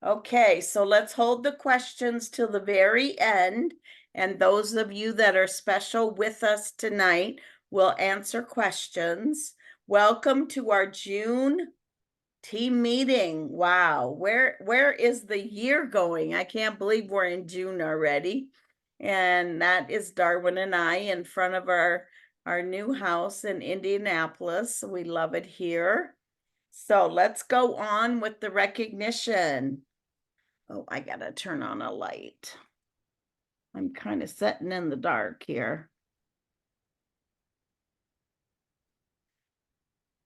Okay, so let's hold the questions till the very end. And those of you that are special with us tonight will answer questions. Welcome to our June team meeting. Wow, where is the year going? I can't believe we're in June already. And that is Darwin and I in front of our new house in Indianapolis. We love it here. So let's go on with the recognition. Oh, I gotta turn on a light. I'm kind of sitting in the dark here.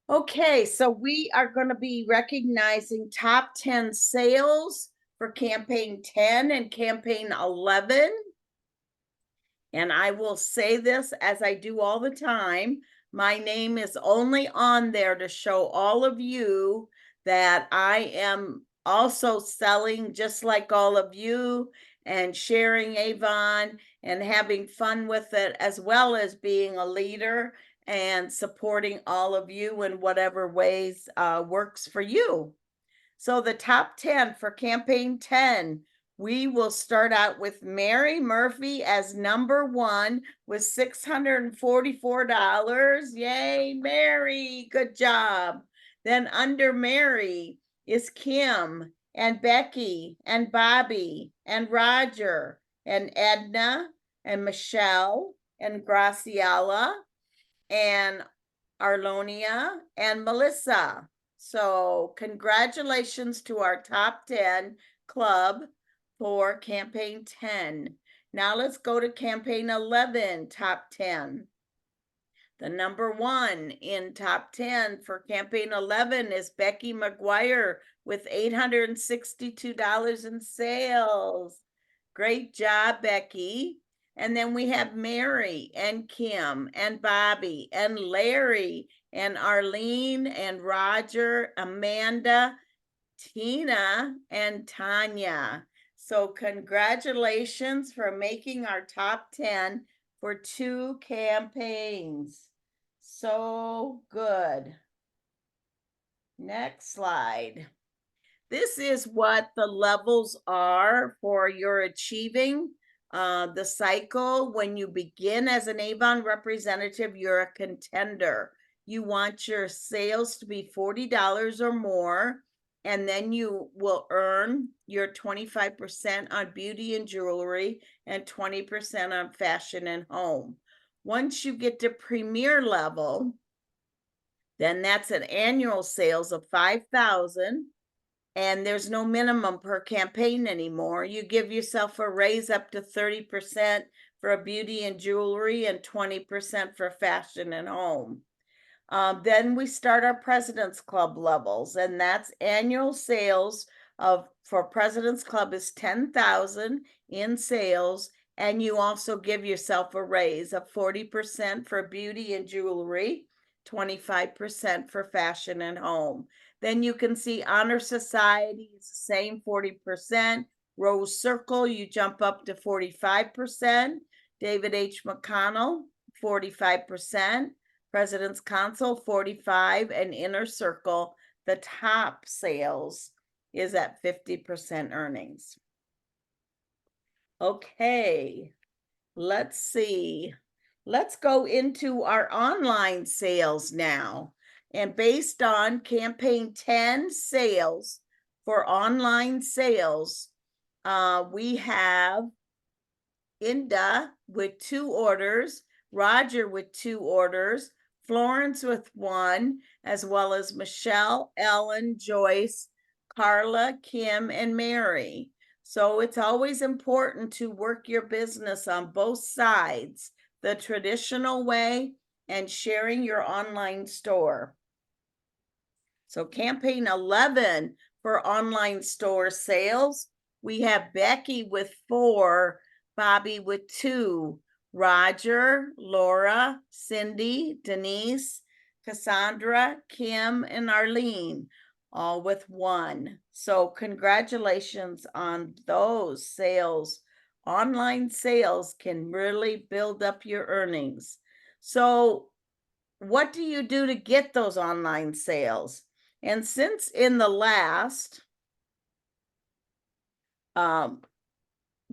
Okay, so we are going to be recognizing top 10 sales for campaign 10 and campaign 11. And I will say this as I do all the time, my name is only on there to show all of you that I am also selling just like all of you and sharing Avon and having fun with it, as well as being a leader and supporting all of you in whatever ways works for you. So the top 10 for campaign 10, we will start out with Mary Murphy as number 1 with $644. Yay, Mary, good job. Then under Mary is Kim and Becky and Bobby and Roger and Edna and Michelle and Graciela and Arlonia and Melissa. So congratulations to our top 10 club for campaign 10. Now let's go to campaign 11, top 10. The number 1 in top 10 for campaign 11 is Becky McGuire with $862 in sales. Great job, Becky. And then we have Mary and Kim and Bobby and Larry and Arlene and Roger, Amanda, Tina, and Tanya. So congratulations for making our top 10 for 2 campaigns. So good. Next slide. This is what the levels are for your achieving the cycle. When you begin as an Avon representative, you're a contender. You want your sales to be $40 or more, and then you will earn your 25% on beauty and jewelry and 20% on fashion and home. Once you get to premier level, then that's an annual sales of $5,000. And there's no minimum per campaign anymore. You give yourself a raise up to 30% for beauty and jewelry and 20% for fashion and home. Then we start our President's Club levels, and that's annual sales for President's Club is 10,000 in sales, and you also give yourself a raise of 40% for beauty and jewelry, 25% for fashion and home. Then you can see Honor Society is the same 40%. Rose Circle, you jump up to 45%. David H. McConnell, 45%. President's Council, 45, and Inner Circle, the top sales is at 50% earnings. Okay, let's see. Let's go into our online sales now. And based on campaign 10 sales for online sales, we have Inda with 2 orders, Roger with 2 orders, Florence with 1, as well as Michelle, Ellen, Joyce, Carla, Kim, and Mary. So it's always important to work your business on both sides, the traditional way and sharing your online store. So campaign 11 for online store sales, we have Becky with 4, Bobby with 2, Roger, Laura, Cindy, Denise, Cassandra, Kim, and Arlene, all with 1. So congratulations on those sales. Online sales can really build up your earnings. So what do you do to get those online sales? And since in the last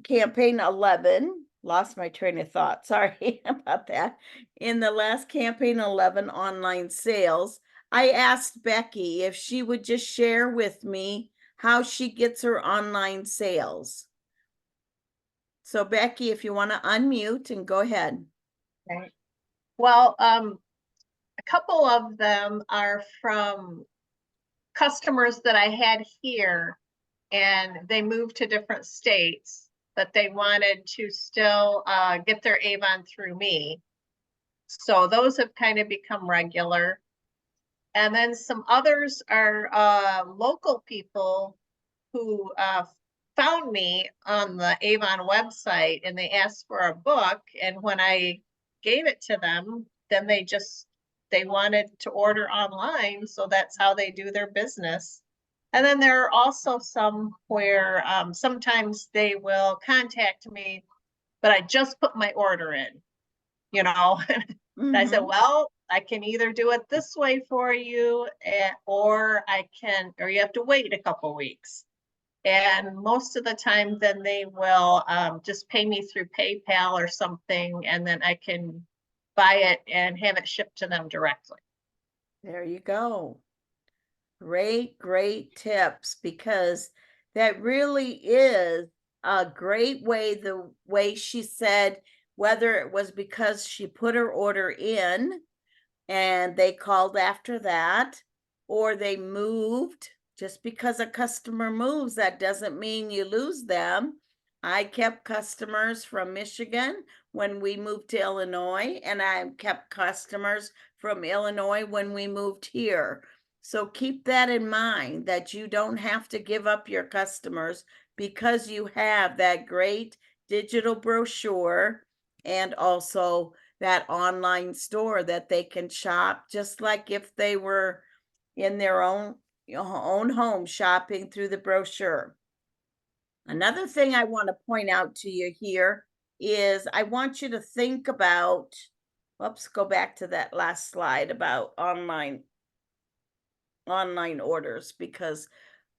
campaign 11, lost my train of thought. Sorry about that. In the last campaign 11 online sales, I asked Becky if she would just share with me how she gets her online sales. So Becky, if you want to unmute and go ahead. Right. Well, a couple of them are from customers that I had here, and they moved to different states, but they wanted to still get their Avon through me. So those have kind of become regular. And then some others are local people who found me on the Avon website, and they asked for a book. And when I gave it to them, then they wanted to order online. So that's how they do their business. And then there are also some where sometimes they will contact me, but I just put my order in, you know. And I said, well, I can either do it this way for you, or you have to wait a couple weeks. And most of the time, then they will just pay me through PayPal or something, and then I can buy it and have it shipped to them directly. There you go. Great tips, because that really is a great way, the way she said, whether it was because she put her order in and they called after that, or they moved. Just because a customer moves, that doesn't mean you lose them. I kept customers from Michigan when we moved to Illinois, and I kept customers from Illinois when we moved here. So keep that in mind, that you don't have to give up your customers because you have that great digital brochure and also that online store that they can shop just like if they were in their own own home shopping through the brochure. Another thing I want to point out to you here is I want you to think about, whoops, go back to that last slide about online orders, because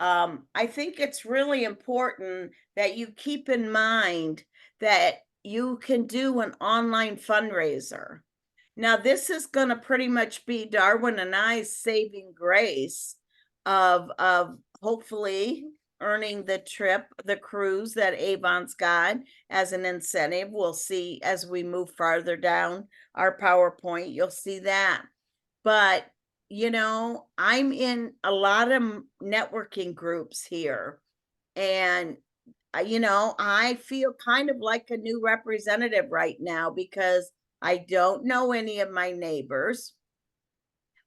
I think it's really important that you keep in mind that you can do an online fundraiser. Now, this is going to pretty much be Darwin and I's saving grace of hopefully earning the cruise that Avon's got as an incentive. We'll see as we move farther down our PowerPoint, you'll see that. But I'm in a lot of networking groups here, and I feel kind of like a new representative right now because I don't know any of my neighbors.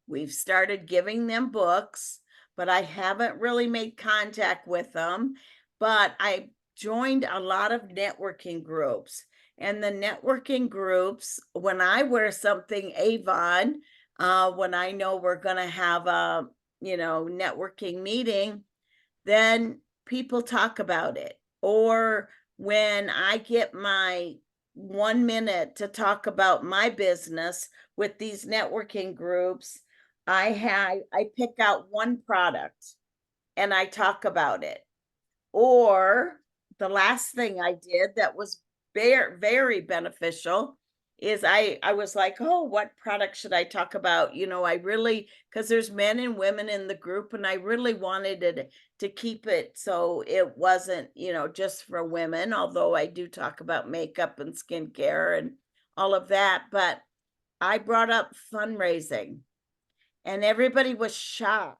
We've started giving them books, but I haven't really made contact with them. But I joined a lot of networking groups. And the networking groups, when I wear something Avon, when I know we're going to have a, networking meeting, then people talk about it. Or when I get my 1 minute to talk about my business with these networking groups, I pick out one product and I talk about it. Or the last thing I did that was very beneficial is I was like, oh, what product should I talk about? I really, because there's men and women in the group, and I really wanted it to keep it so it wasn't, just for women, although I do talk about makeup and skincare and all of that. But I brought up fundraising, and everybody was shocked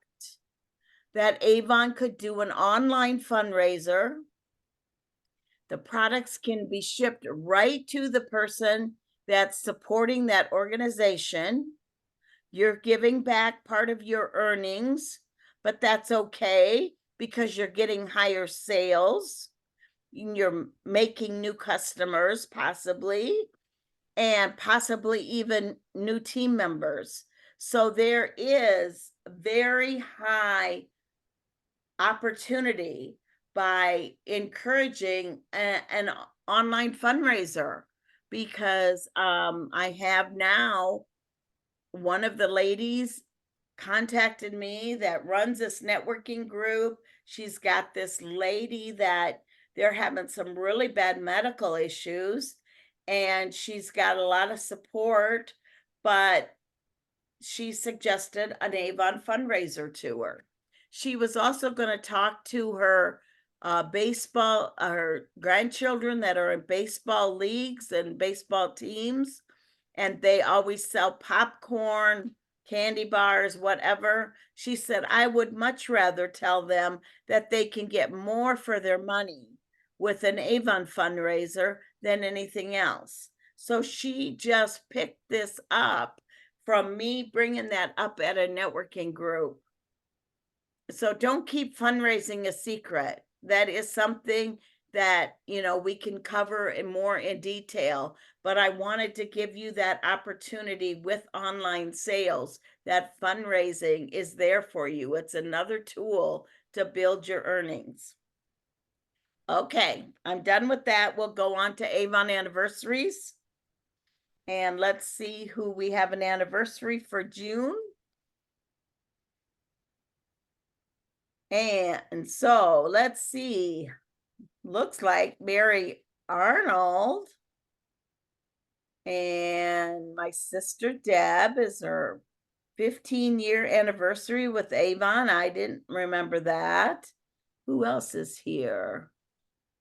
that Avon could do an online fundraiser. The products can be shipped right to the person that's supporting that organization. You're giving back part of your earnings, but that's okay because you're getting higher sales. You're making new customers, possibly, and possibly even new team members. So there is very high opportunity by encouraging an online fundraiser, because I have now one of the ladies contacted me that runs this networking group. She's got this lady that They're having some really bad medical issues, and she's got a lot of support, but she suggested an Avon fundraiser to her. She was also going to talk to her her grandchildren that are in baseball leagues and baseball teams, and they always sell popcorn, candy bars, whatever. She said, I would much rather tell them that they can get more for their money with an Avon fundraiser than anything else. So she just picked this up from me bringing that up at a networking group. So don't keep fundraising a secret. That is something that, we can cover in more in detail, but I wanted to give you that opportunity with online sales. That fundraising is there for you. It's another tool to build your earnings. Okay, I'm done with that. We'll go on to Avon anniversaries. And let's see who we have an anniversary for June. And so let's see. Looks like Mary Arnold and my sister Deb is her 15-year anniversary with Avon. I didn't remember that. Who else is here?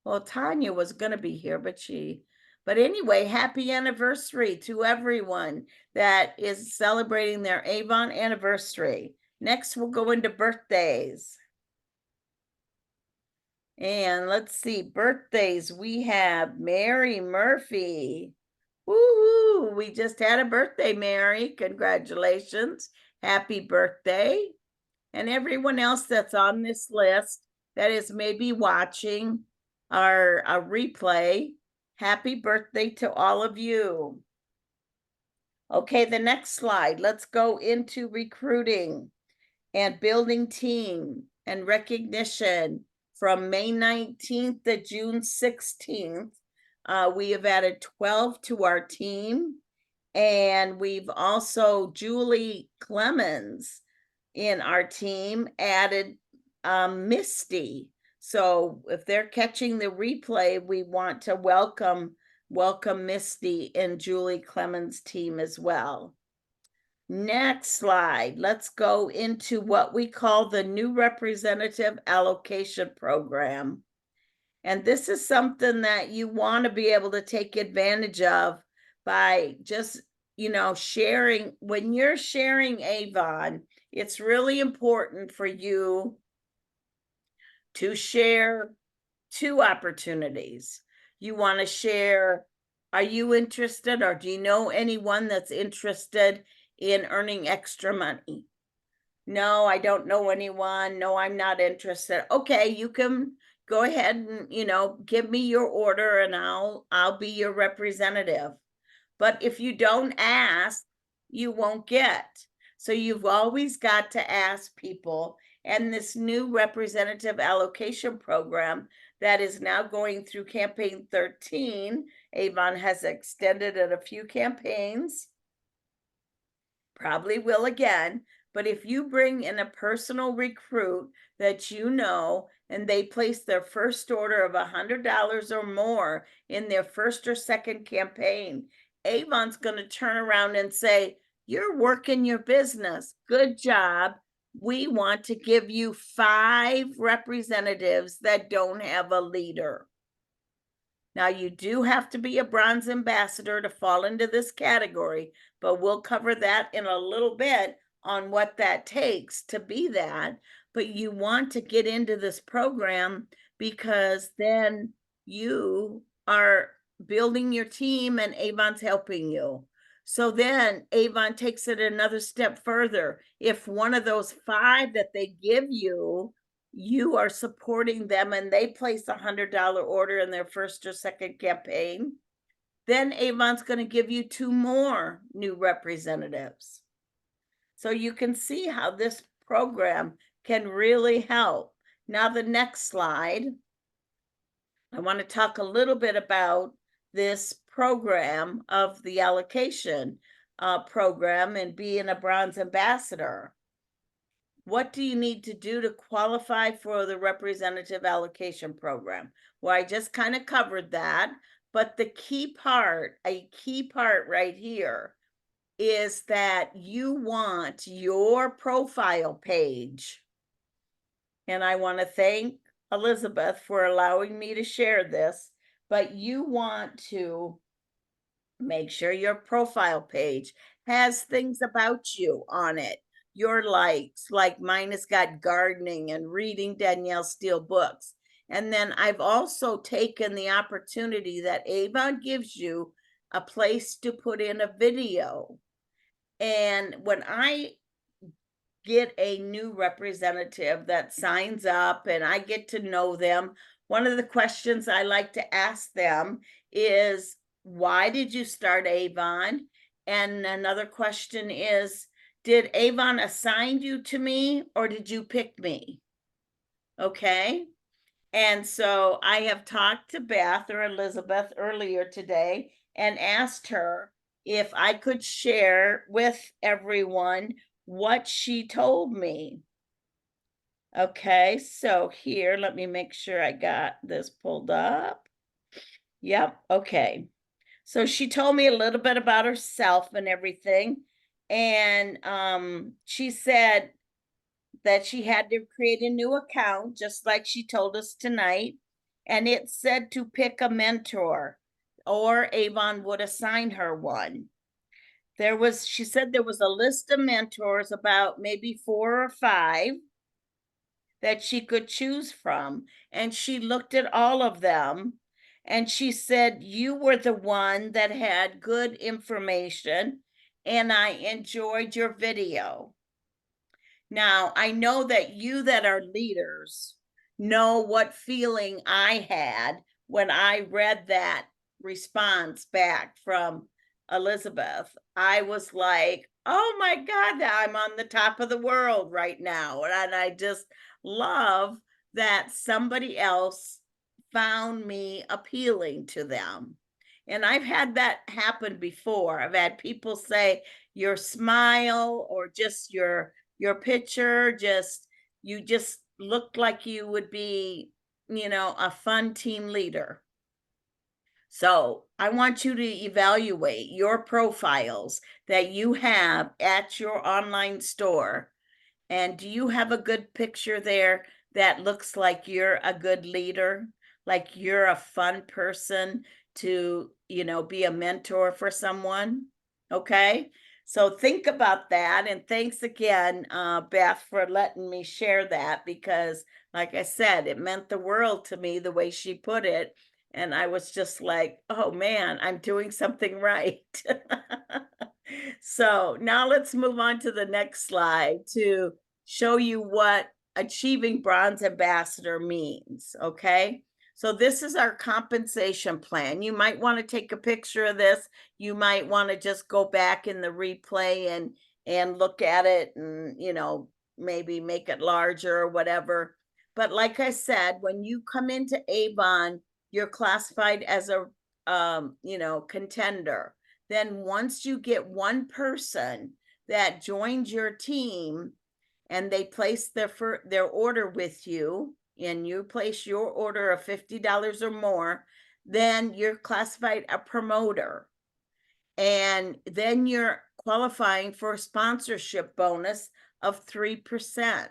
Well, Tanya was going to be here, but anyway, happy anniversary to everyone that is celebrating their Avon anniversary. Next, we'll go into birthdays. And let's see, birthdays. We have Mary Murphy. Woohoo! We just had a birthday, Mary. Congratulations. Happy birthday. And everyone else that's on this list that is maybe watching our replay, happy birthday to all of you. Okay, the next slide. Let's go into recruiting and building team and recognition. From May 19th to June 16th, we have added 12 to our team. And we've also, Julie Clemens in our team added Misty. So if they're catching the replay, we want to welcome Misty and Julie Clemens' team as well. Next slide. Let's go into what we call the new representative allocation program. And this is something that you want to be able to take advantage of by just, sharing. When you're sharing Avon, it's really important for you to share two opportunities. You want to share, are you interested, or do you know anyone that's interested in earning extra money? No, I don't know anyone. No, I'm not interested. Okay, you can go ahead and, give me your order and I'll be your representative. But if you don't ask, you won't get. So you've always got to ask people. And this new representative allocation program that is now going through campaign 13, Avon has extended it a few campaigns, probably will again. But if you bring in a personal recruit that you know, and they place their first order of $100 or more in their first or second campaign, Avon's going to turn around and say, you're working your business. Good job. We want to give you 5 representatives that don't have a leader. Now, you do have to be a bronze ambassador to fall into this category, but we'll cover that in a little bit on what that takes to be that. But you want to get into this program because then you are building your team and Avon's helping you. So then Avon takes it another step further. If one of those 5 that they give you are supporting them and they place $100 order in their first or second campaign, then Avon's going to give you 2 more new representatives. So you can see how this program can really help. Now, the next slide, I want to talk a little bit about this program of the allocation program and being a bronze ambassador. What do you need to do to qualify for the representative allocation program? Well, I just kind of covered that, but the key part, a key part right here is that you want your profile page. And I want to thank Elizabeth for allowing me to share this, but you want to make sure your profile page has things about you on it. Your likes, like mine has got gardening and reading Danielle Steele books. And then I've also taken the opportunity that Avon gives you a place to put in a video. And when I get a new representative that signs up and I get to know them, one of the questions I like to ask them is, why did you start Avon? And another question is, did Avon assign you to me or did you pick me? Okay. And so I have talked to Beth or Elizabeth earlier today and asked her if I could share with everyone what she told me. Okay, so here, let me make sure I got this pulled up. Yep, okay. So she told me a little bit about herself and everything. And she said that she had to create a new account, just like she told us tonight. And it said to pick a mentor, or Avon would assign her one. She said there was a list of mentors, about maybe 4 or 5 that she could choose from. And she looked at all of them and she said, you were the one that had good information and I enjoyed your video. Now, I know that you that are leaders know what feeling I had when I read that response back from Elizabeth. I was like, oh my God, I'm on the top of the world right now. And I just love that somebody else found me appealing to them. And I've had that happen before. I've had people say, your smile or just your picture, you just looked like you would be, a fun team leader. So I want you to evaluate your profiles that you have at your online store. And do you have a good picture there that looks like you're a good leader, like you're a fun person to, be a mentor for someone? Okay. So think about that. And thanks again, Beth, for letting me share that because, like I said, it meant the world to me the way she put it. And I was just like, oh man, I'm doing something right. So now let's move on to the next slide to show you what achieving bronze ambassador means. Okay. So this is our compensation plan. You might want to take a picture of this. You might want to just go back in the replay and look at it and, maybe make it larger or whatever. But like I said, when you come into Avon, you're classified as a contender. Then once you get one person that joins your team and they place their order with you and you place your order of $50 or more, then you're classified a promoter. And then you're qualifying for a sponsorship bonus of 3%.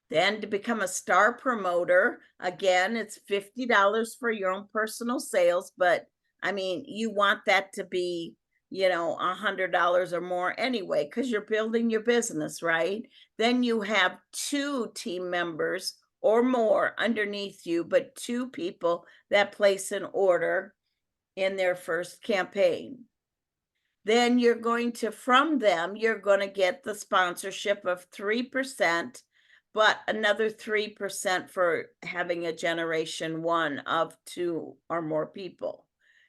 Then to become a star promoter, again, it's $50 for your own personal sales, but I mean, you want that to be, $100 or more anyway, because you're building your business, right? Then you have 2 team members or more underneath you, but 2 people that place an order in their first campaign. Then from them, you're going to get the sponsorship of 3%, but another 3% for having a generation 1 of 2 or more people.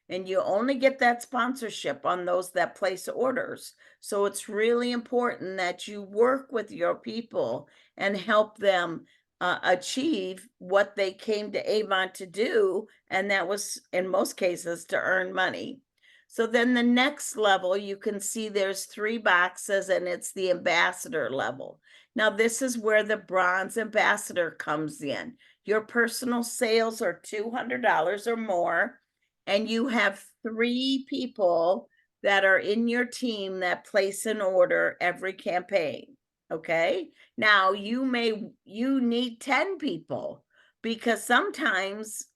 And you only get that sponsorship on those that place orders. So it's really important that you work with your people and help them achieve what they came to Avon to do. And that was, in most cases, to earn money. So then the next level, you can see there's 3 boxes and it's the ambassador level. Now, this is where the bronze ambassador comes in. Your personal sales are $200 or more, and you have 3 people that are in your team that place an order every campaign. Okay. Now you need 10 people, because sometimes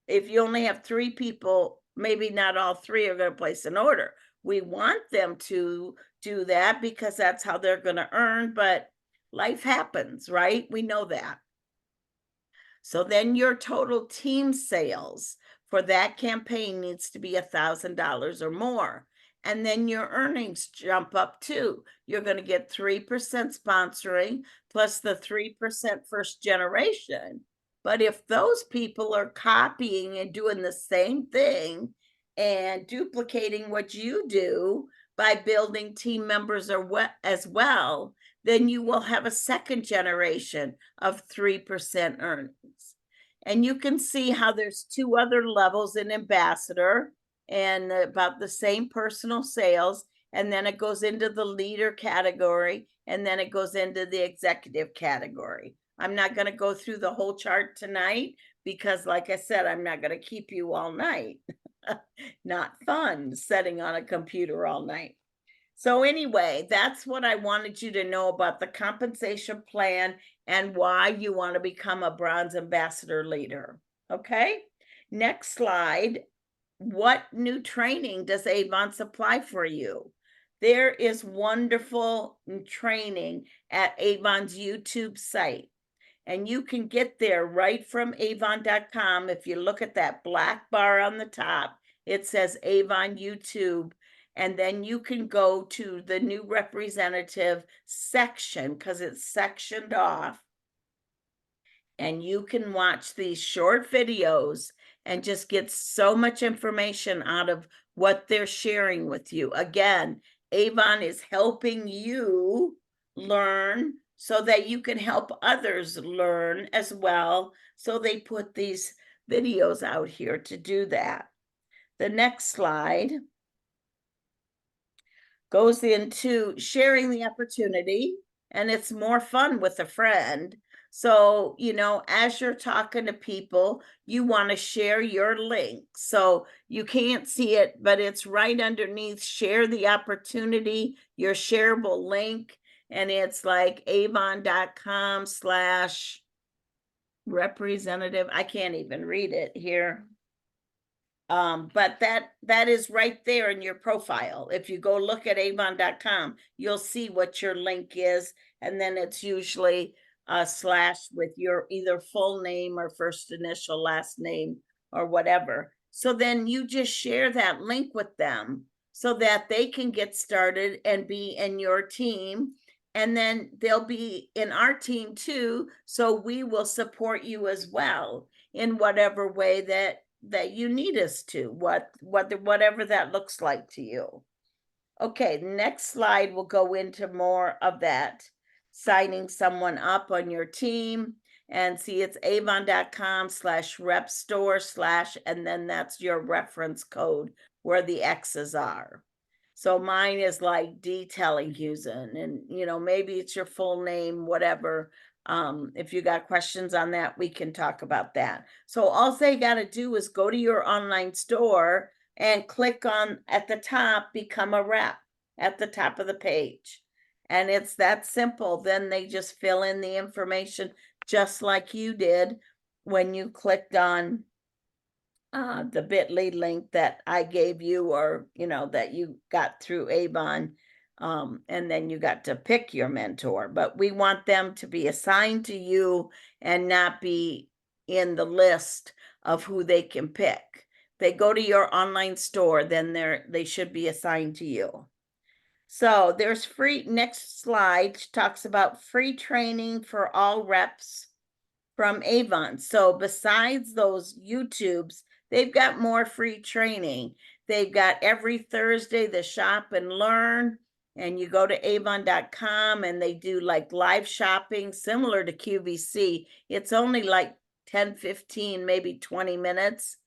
if you only have 3 people, maybe not all 3 are going to place an order. We want them to do that because that's how they're going to earn, but life happens, right? We know that. So then your total team sales for that campaign needs to be $1,000 or more. And then your earnings jump up too. You're going to get 3% sponsoring plus the 3% first generation. But if those people are copying and doing the same thing and duplicating what you do by building team members as well, then you will have a second generation of 3% earnings. And you can see how there's 2 other levels in ambassador and about the same personal sales. And then it goes into the leader category, and then it goes into the executive category. I'm not going to go through the whole chart tonight because, like I said, I'm not going to keep you all night. Not fun sitting on a computer all night. So anyway, that's what I wanted you to know about the compensation plan and why you want to become a bronze ambassador leader. Okay, next slide. What new training does Avon supply for you? There is wonderful training at Avon's YouTube site. And you can get there right from avon.com. If you look at that black bar on the top, it says Avon YouTube. And then you can go to the new representative section because it's sectioned off. And you can watch these short videos and just get so much information out of what they're sharing with you. Again, Avon is helping you learn so that you can help others learn as well. So they put these videos out here to do that. The next slide goes into sharing the opportunity, and it's more fun with a friend. So, as you're talking to people, you want to share your link. So you can't see it, but it's right underneath share the opportunity, your shareable link. And it's like avon.com/representative. I can't even read it here. But that is right there in your profile. If you go look at avon.com, you'll see what your link is, and then it's usually a slash with your either full name or first initial last name or whatever. So then you just share that link with them so that they can get started and be in your team, and then they'll be in our team too, so we will support you as well in whatever way that you need us to, whatever that looks like to you. Okay, next slide will go into more of that, signing someone up on your team. And see, it's avon.com/repstore/ and then that's your reference code where the X's are. So mine is like detailing Houston, and maybe it's your full name, whatever. If you got questions on that, we can talk about that. So all they got to do is go to your online store and click on at the top, become a rep at the top of the page. And it's that simple. Then they just fill in the information just like you did when you clicked on the bit.ly link that I gave you, or that you got through Avon, and then you got to pick your mentor. But we want them to be assigned to you and not be in the list of who they can pick. They go to your online store, then they should be assigned to you. So there's free, next slide talks about free training for all reps from Avon. So besides those YouTubes, they've got more free training. They've got every Thursday the shop and learn, and you go to avon.com and they do like live shopping similar to QVC. It's only like 10, 15, maybe 20 minutes.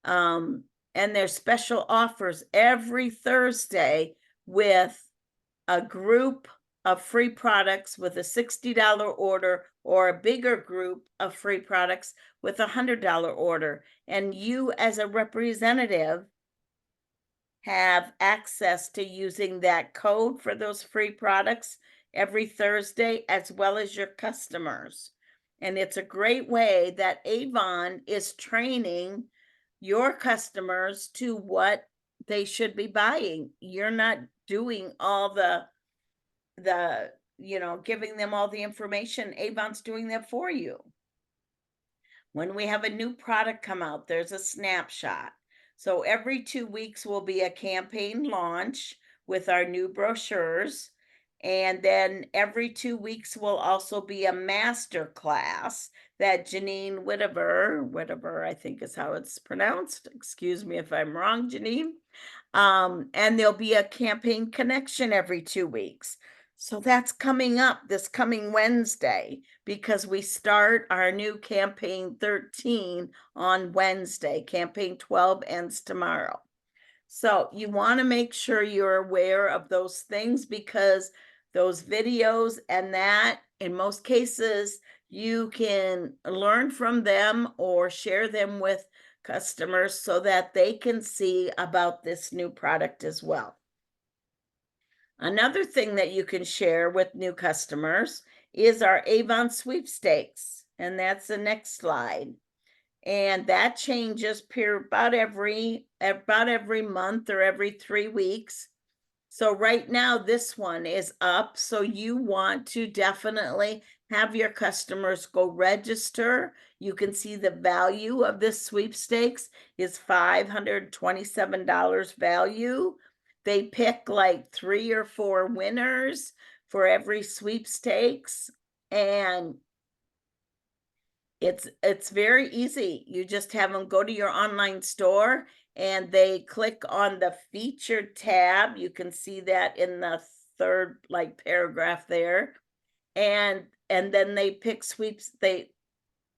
And there's special offers every Thursday with a group of free products with a $60 order, or a bigger group of free products with a $100 order. And you, as a representative, have access to using that code for those free products every Thursday, as well as your customers. And it's a great way that Avon is training your customers to what they should be buying. You're not doing all the giving them all the information. Avon's doing that for you. When we have a new product come out, there's a snapshot. So every 2 weeks will be a campaign launch with our new brochures. And then every 2 weeks will also be a master class that Janine Whitaker, I think is how it's pronounced. Excuse me if I'm wrong, Janine. And there'll be a campaign connection every 2 weeks. So that's coming up this coming Wednesday, because we start our new campaign 13 on Wednesday. Campaign 12 ends tomorrow. So you want to make sure you're aware of those things, because those videos and that, in most cases, you can learn from them or share them with customers so that they can see about this new product as well. Another thing that you can share with new customers is our Avon sweepstakes, and that's the next slide. And that changes about every month or every 3 weeks. So right now this one is up, so you want to definitely have your customers go register. You can see the value of this sweepstakes is $527 value. They pick like 3 or 4 winners for every sweepstakes, and it's very easy. You just have them go to your online store and they click on the featured tab. You can see that in the third paragraph there. And then they pick they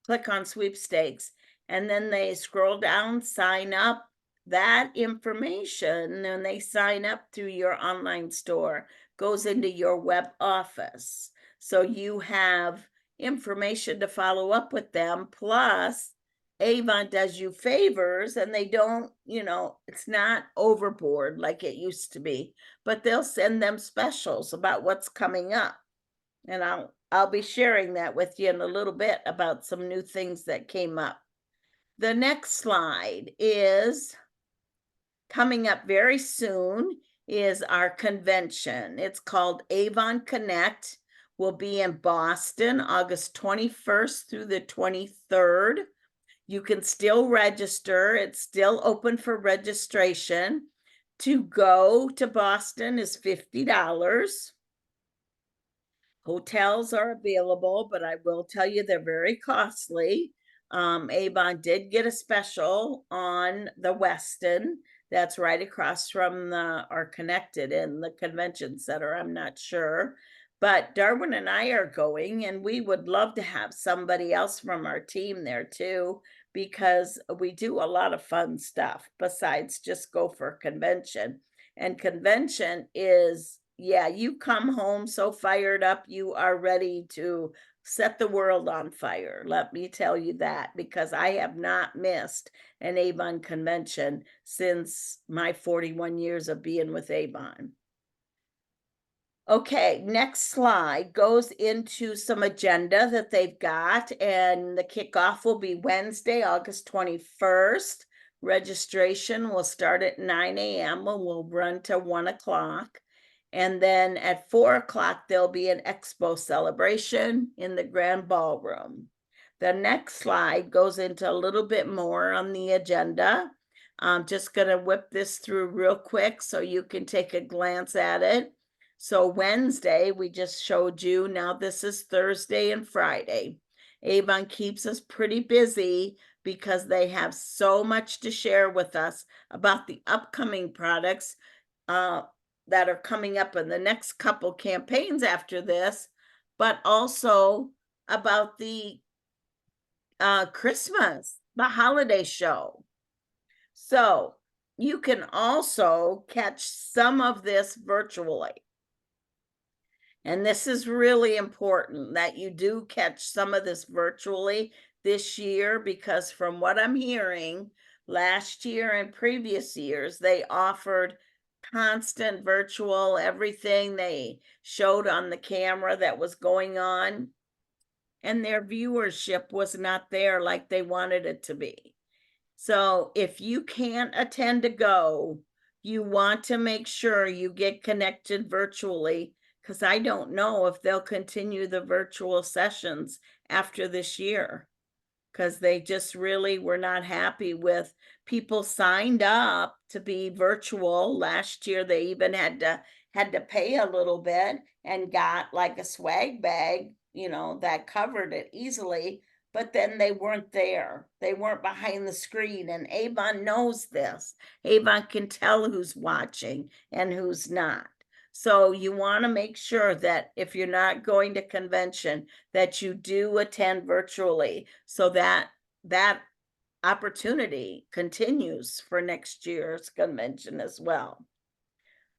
click on sweepstakes, and then they scroll down, sign up. That information, and they sign up through your online store, goes into your web office. So you have information to follow up with them. Plus, Avon does you favors, and they don't, it's not overboard like it used to be, but they'll send them specials about what's coming up. And I'll be sharing that with you in a little bit about some new things that came up. The next slide is coming up very soon is our convention. It's called Avon Connect. We'll be in Boston, August 21st through the 23rd. You can still register. It's still open for registration. To go to Boston is $50. Hotels are available, but I will tell you they're very costly. Avon did get a special on the Westin that's right across from or connected in the convention center. I'm not sure, but Darwin and I are going, and we would love to have somebody else from our team there too, because we do a lot of fun stuff besides just go for a convention. And convention is, yeah, you come home so fired up, you are ready to set the world on fire. Let me tell you that, because I have not missed an Avon convention since my 41 years of being with Avon. Okay, next slide goes into some agenda that they've got, and the kickoff will be Wednesday, August 21st. Registration will start at 9 a.m. and will run to 1 o'clock. And then at 4 o'clock, there'll be an expo celebration in the grand ballroom. The next slide goes into a little bit more on the agenda. I'm just going to whip this through real quick so you can take a glance at it. So Wednesday, we just showed you. Now this is Thursday and Friday. Avon keeps us pretty busy because they have so much to share with us about the upcoming products that are coming up in the next couple campaigns after this, but also about the Christmas, the holiday show. So you can also catch some of this virtually. And this is really important that you do catch some of this virtually this year, because from what I'm hearing, last year and previous years, they offered constant virtual everything they showed on the camera that was going on, and their viewership was not there like they wanted it to be. So if you can't attend a go, you want to make sure you get connected virtually, because I don't know if they'll continue the virtual sessions after this year, because they just really were not happy with people signed up to be virtual. Last year, they even had to pay a little bit and got like a swag bag, that covered it easily, but then they weren't there. They weren't behind the screen, and Avon knows this. Avon can tell who's watching and who's not. So you want to make sure that if you're not going to convention, that you do attend virtually, so that that opportunity continues for next year's convention as well.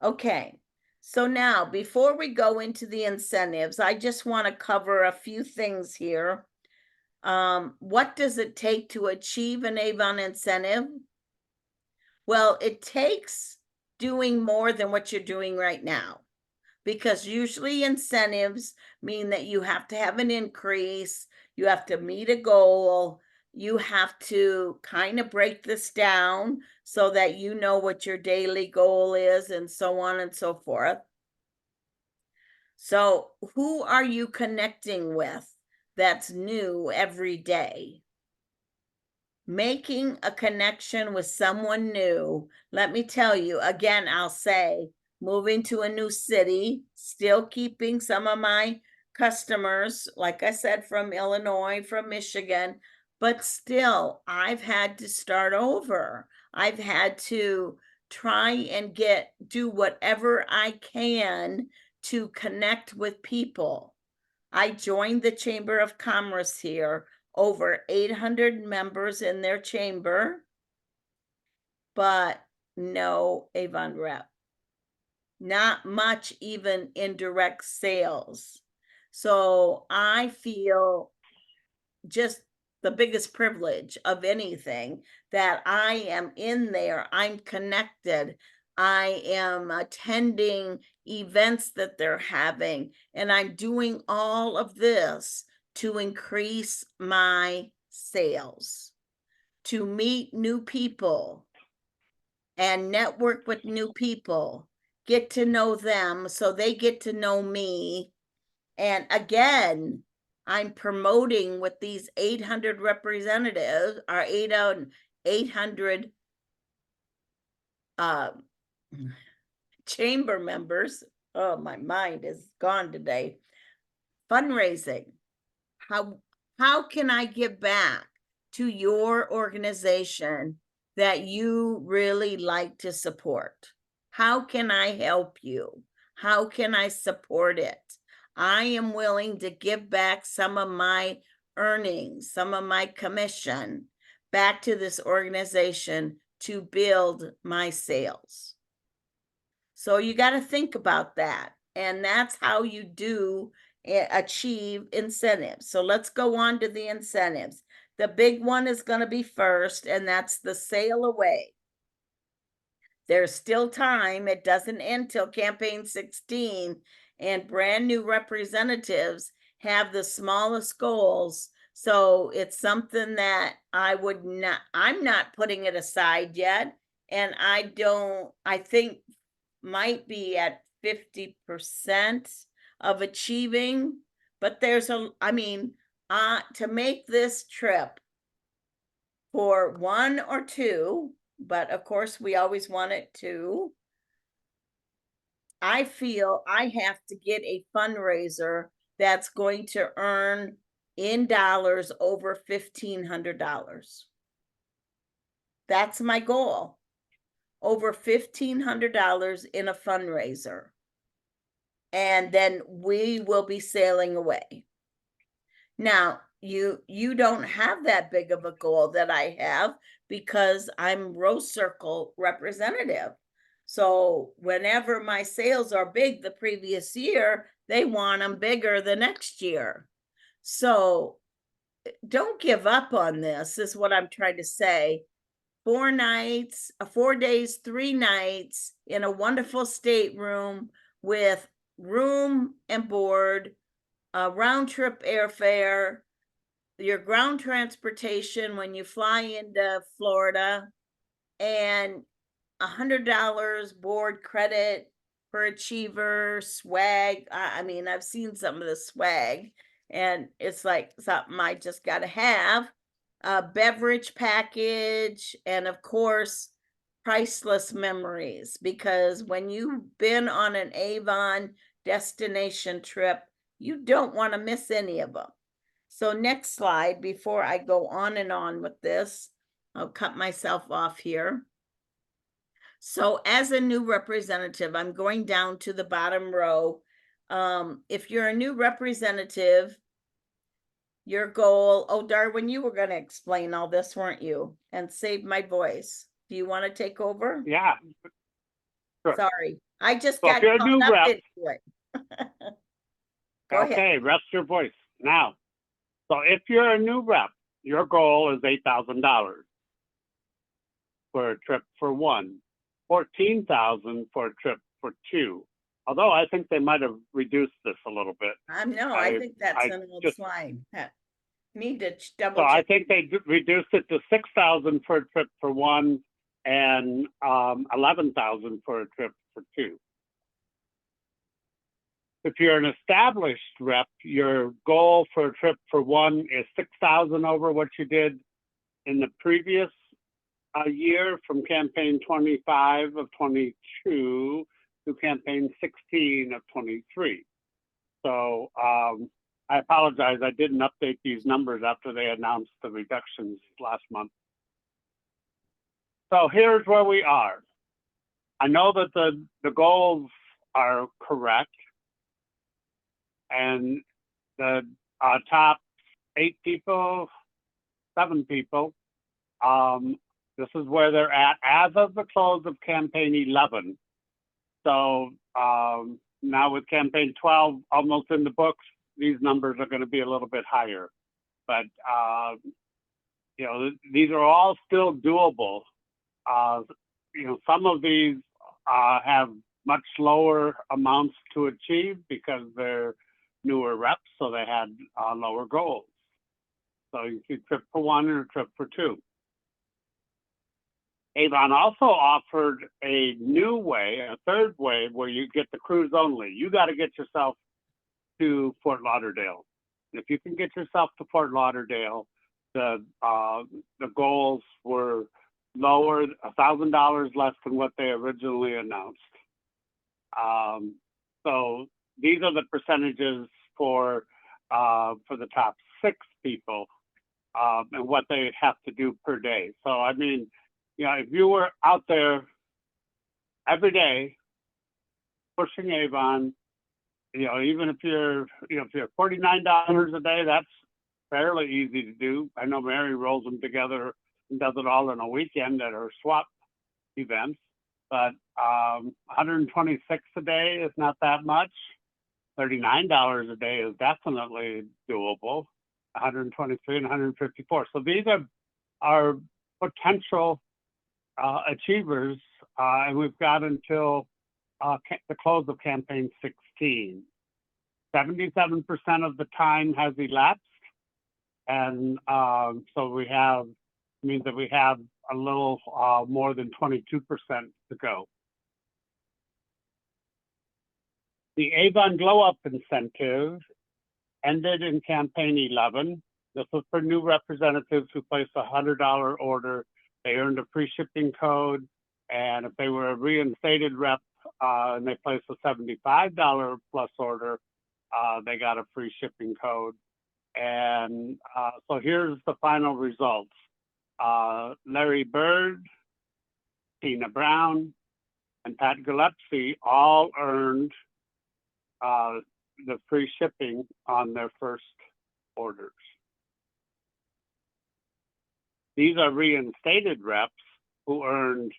Okay, so now before we go into the incentives, I just want to cover a few things here. What does it take to achieve an Avon incentive? Well, it takes doing more than what you're doing right now, because usually incentives mean that you have to have an increase, you have to meet a goal, you have to kind of break this down so that you know what your daily goal is, and so on and so forth. So, who are you connecting with that's new every day? Making a connection with someone new. Let me tell you, again, I'll say, moving to a new city, still keeping some of my customers, like I said, from Illinois, from Michigan, but still, I've had to start over. I've had to try and do whatever I can to connect with people. I joined the Chamber of Commerce here, over 800 members in their chamber, but no Avon rep. Not much even in direct sales. So I feel just the biggest privilege of anything, that I am in there, I'm connected, I am attending events that they're having, and I'm doing all of this to increase my sales, to meet new people and network with new people, get to know them so they get to know me. And again, I'm promoting with these 800 representatives, or 800 uh, chamber members. Oh, my mind is gone today. Fundraising. How can I give back to your organization that you really like to support? How can I help you? How can I support it? I am willing to give back some of my earnings, some of my commission back to this organization to build my sales. So you got to think about that. And that's how you do achieve incentives. So let's go on to the incentives. The big one is going to be first, and that's the sail away. There's still time. It doesn't end till campaign 16, and brand new representatives have the smallest goals. So it's something that I'm not putting it aside yet. And I think might be at 50% of achieving, but to make this trip for one or two, but of course we always want it to, I feel I have to get a fundraiser that's going to earn in dollars over $1,500. That's my goal. Over $1,500 in a fundraiser. And then we will be sailing away. Now, you don't have that big of a goal that I have, because I'm Rose Circle representative. So whenever my sales are big the previous year, they want them bigger the next year. So don't give up on this, is what I'm trying to say. 4 nights, 4 days, 3 nights in a wonderful stateroom with room and board, round trip airfare, your ground transportation when you fly into Florida, and $100 board credit for Achiever swag. I mean, I've seen some of the swag, and it's like something I just got to have. A beverage package, and of course, priceless memories. Because when you've been on an Avon destination trip, you don't want to miss any of them. So next slide, before I go on and on with this, I'll cut myself off here. So as a new representative, I'm going down to the bottom row. If you're a new representative, your goal, oh, Darwin, you were going to explain all this, weren't you? And save my voice. Do you want to take over? Yeah. Sure. Sorry, I just So if got you're a caught new up rep, into it. Go ahead. okay, rest your voice now. So if you're a new rep, your goal is $8,000 for a trip for one, $14,000 for a trip for two. Although I think they might have reduced this a little bit. No, I think that's an old just slide. Need to double So I check. think they reduced it to $6,000 for a trip for one and $11,000 for a trip for two. If you're an established rep, your goal for a trip for one is $6,000 over what you did in the previous year, from campaign 25 of 22 to campaign 16 of 23. So I apologize, I didn't update these numbers after they announced the reductions last month. So here's where we are. I know that the goals are correct, and the top 8 people, 7 people, this is where they're at as of the close of campaign 11. So now with campaign 12 almost in the books, these numbers are going to be a little bit higher. But, you know, these are all still doable. You know, some of these have much lower amounts to achieve because they're newer reps, so they had lower goals. So you see trip for one or trip for two. Avon also offered a new way, a third way, where you get the cruise only. You got to get yourself to Fort Lauderdale. If you can get yourself to Fort Lauderdale, the goals were lower, $1,000 less than what they originally announced. So these are the percentages for the top 6 people and what they have to do per day. So I mean, you know, if you were out there every day pushing Avon, you know, even if you're, you know, if you're $49 a day, that's fairly easy to do. I know Mary rolls them together and does it all in a weekend at her swap events, but 126 a day is not that much. $39 a day is definitely doable. 123 and 154. So these are potential achievers, and we've got until the close of campaign 16. 77% of the time has elapsed, and so we have, means that we have a little more than 22% to go. The Avon Glow Up incentive ended in campaign 11. This was for new representatives who placed a $100 order. They earned a free shipping code, and if they were a reinstated rep and they placed a $75 plus order, they got a free shipping code. And so here's the final results. Larry Bird, Tina Brown, and Pat Gillespie all earned the free shipping on their first orders. These are reinstated reps who earned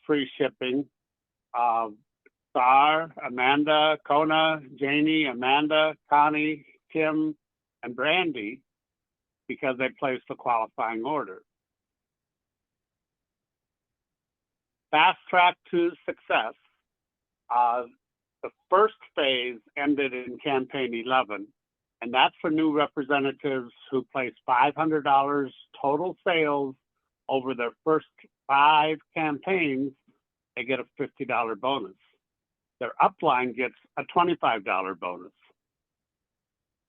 free shipping Star, Amanda, Kona, Janie, Amanda, Connie, Kim, and Brandy because they placed a qualifying order. Fast track to success. The first phase ended in campaign 11, and that's for new representatives who place $500 total sales over their first 5 campaigns. They get a $50 bonus. Their upline gets a $25 bonus.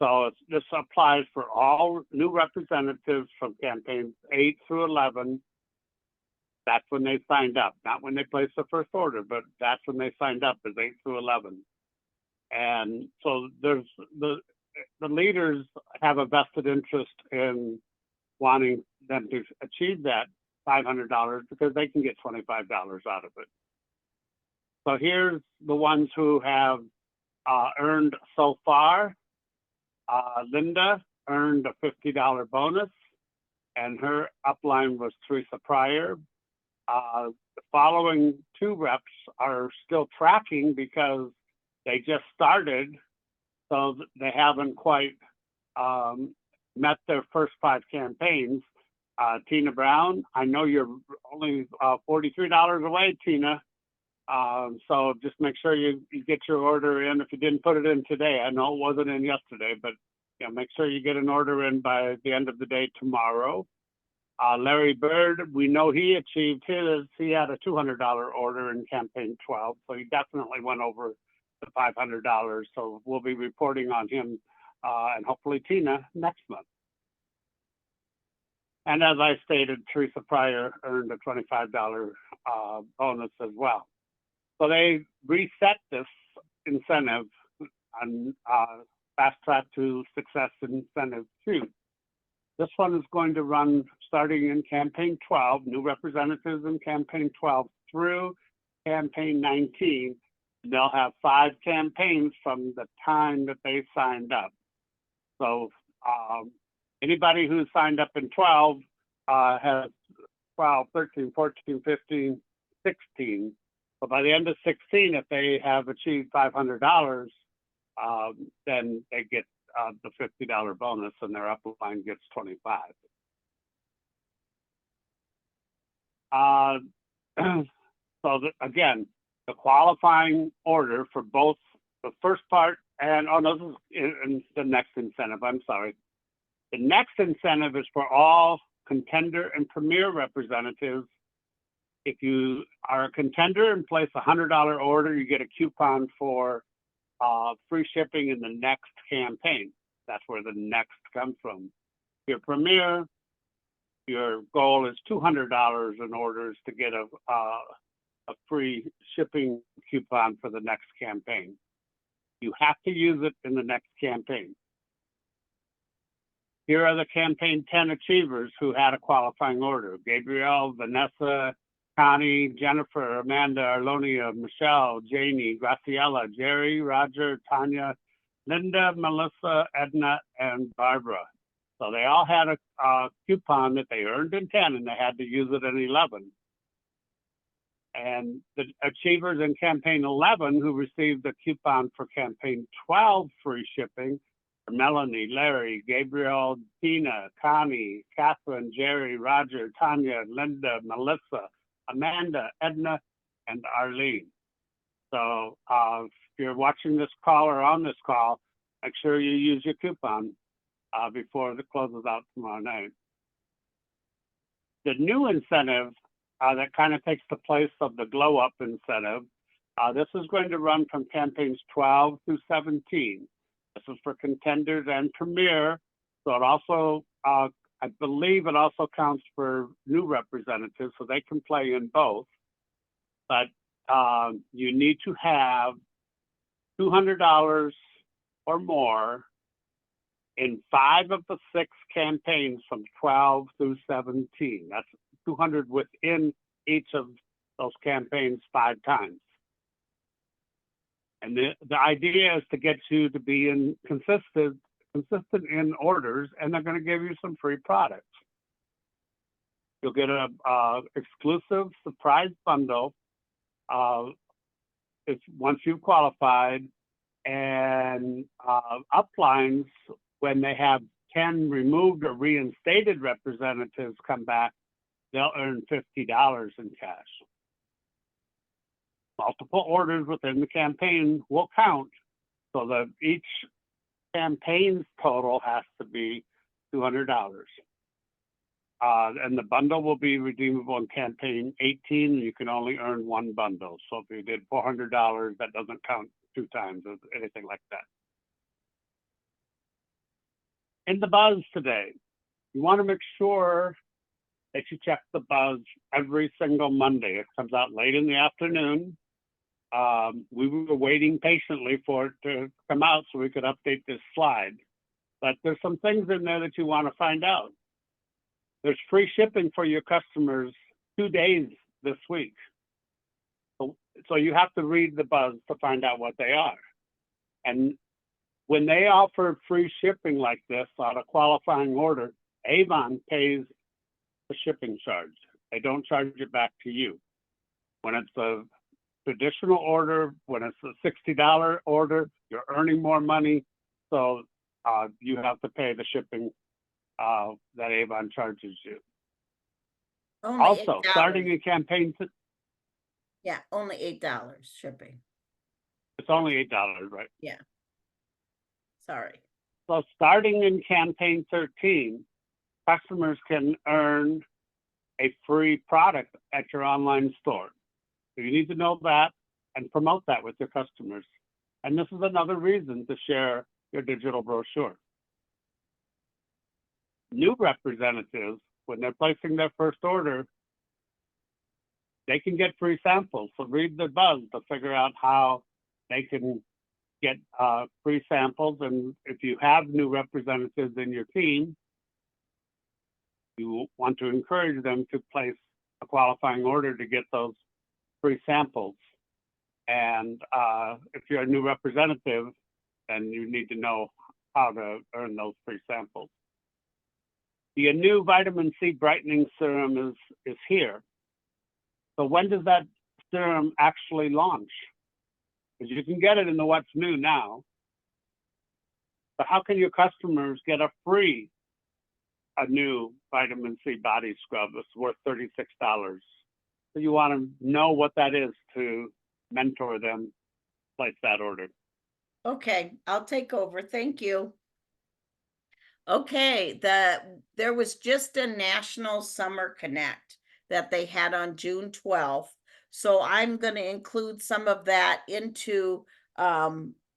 So this applies for all new representatives from campaigns 8 through 11. That's when they signed up, not when they placed the first order, but that's when they signed up, is 8 through 11. And so there's the leaders have a vested interest in wanting them to achieve that $500 because they can get $25 out of it. So here's the ones who have earned so far. Linda earned a $50 bonus, and her upline was Teresa Pryor. The following 2 reps are still tracking because they just started, so they haven't quite met their first 5 campaigns. Tina Brown, I know you're only $43 away, Tina. So just make sure you get your order in. If you didn't put it in today, I know it wasn't in yesterday, but make sure you get an order in by the end of the day tomorrow. Larry Bird, we know he achieved his. He had a $200 order in campaign 12, so he definitely went over the $500. So we'll be reporting on him and hopefully Tina next month. And as I stated, Teresa Pryor earned a $25 bonus as well. So they reset this incentive on Fast Track to Success Incentive 2. This one is going to run starting in campaign 12, new representatives in campaign 12 through campaign 19. They'll have 5 campaigns from the time that they signed up. So anybody who signed up in 12 has 12, 13, 14, 15, 16. But by the end of 16, if they have achieved $500, then they get the $50 bonus, and their upline gets $25. So again, the qualifying order for both the first part and this is in the next incentive. I'm sorry. The next incentive is for all contender and premier representatives. If you are a contender and place a $100 order, you get a coupon for free shipping in the next campaign. That's where the next comes from. If you're premier, your goal is $200 in orders to get a free shipping coupon for the next campaign. You have to use it in the next campaign. Here are the campaign 10 achievers who had a qualifying order: Gabrielle, Vanessa, Connie, Jennifer, Amanda, Arlonia, Michelle, Janie, Graciela, Jerry, Roger, Tanya, Linda, Melissa, Edna, and Barbara. So they all had a coupon that they earned in 10, and they had to use it in 11. And the achievers in campaign 11 who received the coupon for campaign 12 free shipping are Melanie, Larry, Gabriel, Tina, Connie, Catherine, Jerry, Roger, Tanya, Linda, Melissa, Amanda, Edna, and Arlene. So if you're watching this call or on this call, make sure you use your coupon before it closes out tomorrow night. The new incentive that kind of takes the place of the glow up incentive, this is going to run from campaigns 12 through 17. This is for contenders and premier. So it also, I believe it also counts for new representatives, so they can play in both. But you need to have $200 or more in 5 of the 6 campaigns from 12 through 17. That's 200 within each of those campaigns 5 times. And the idea is to get you to be consistent in orders, and they're going to give you some free products. You'll get a exclusive surprise bundle it's once you've qualified, and uplines, when they have 10 removed or reinstated representatives come back, they'll earn $50 in cash. Multiple orders within the campaign will count, so that each campaign's total has to be $200. And the bundle will be redeemable in campaign 18. You can only earn one bundle. So if you did $400, that doesn't count 2 times or anything like that. In the buzz today, you want to make sure that you check the buzz every single Monday. It comes out late in the afternoon. We were waiting patiently for it to come out so we could update this slide. But there's some things in there that you want to find out. There's free shipping for your customers 2 days this week. So you have to read the buzz to find out what they are. And when they offer free shipping like this on a qualifying order, Avon pays the shipping charge. They don't charge it back to you. When it's a traditional order, when it's a $60 order, you're earning more money. So you have to pay the shipping that Avon charges you. Only Also, $8. starting a campaign, Yeah, only $8 shipping. it's only $8, right? Yeah. Sorry. So starting in campaign 13, customers can earn a free product at your online store. So you need to know that and promote that with your customers. And this is another reason to share your digital brochure. New representatives, when they're placing their first order, they can get free samples. So read the buzz to figure out how they can get free samples. And if you have new representatives in your team, you want to encourage them to place a qualifying order to get those free samples. And if you're a new representative, then you need to know how to earn those free samples. The new vitamin C brightening serum is here. So when does that serum actually launch? Because you can get it in the What's New now. But how can your customers get a new vitamin C body scrub that's worth $36? So you want to know what that is to mentor them, place that order. Okay, I'll take over. Thank you. Okay, there was just a National Summer Connect that they had on June 12th. So I'm going to include some of that into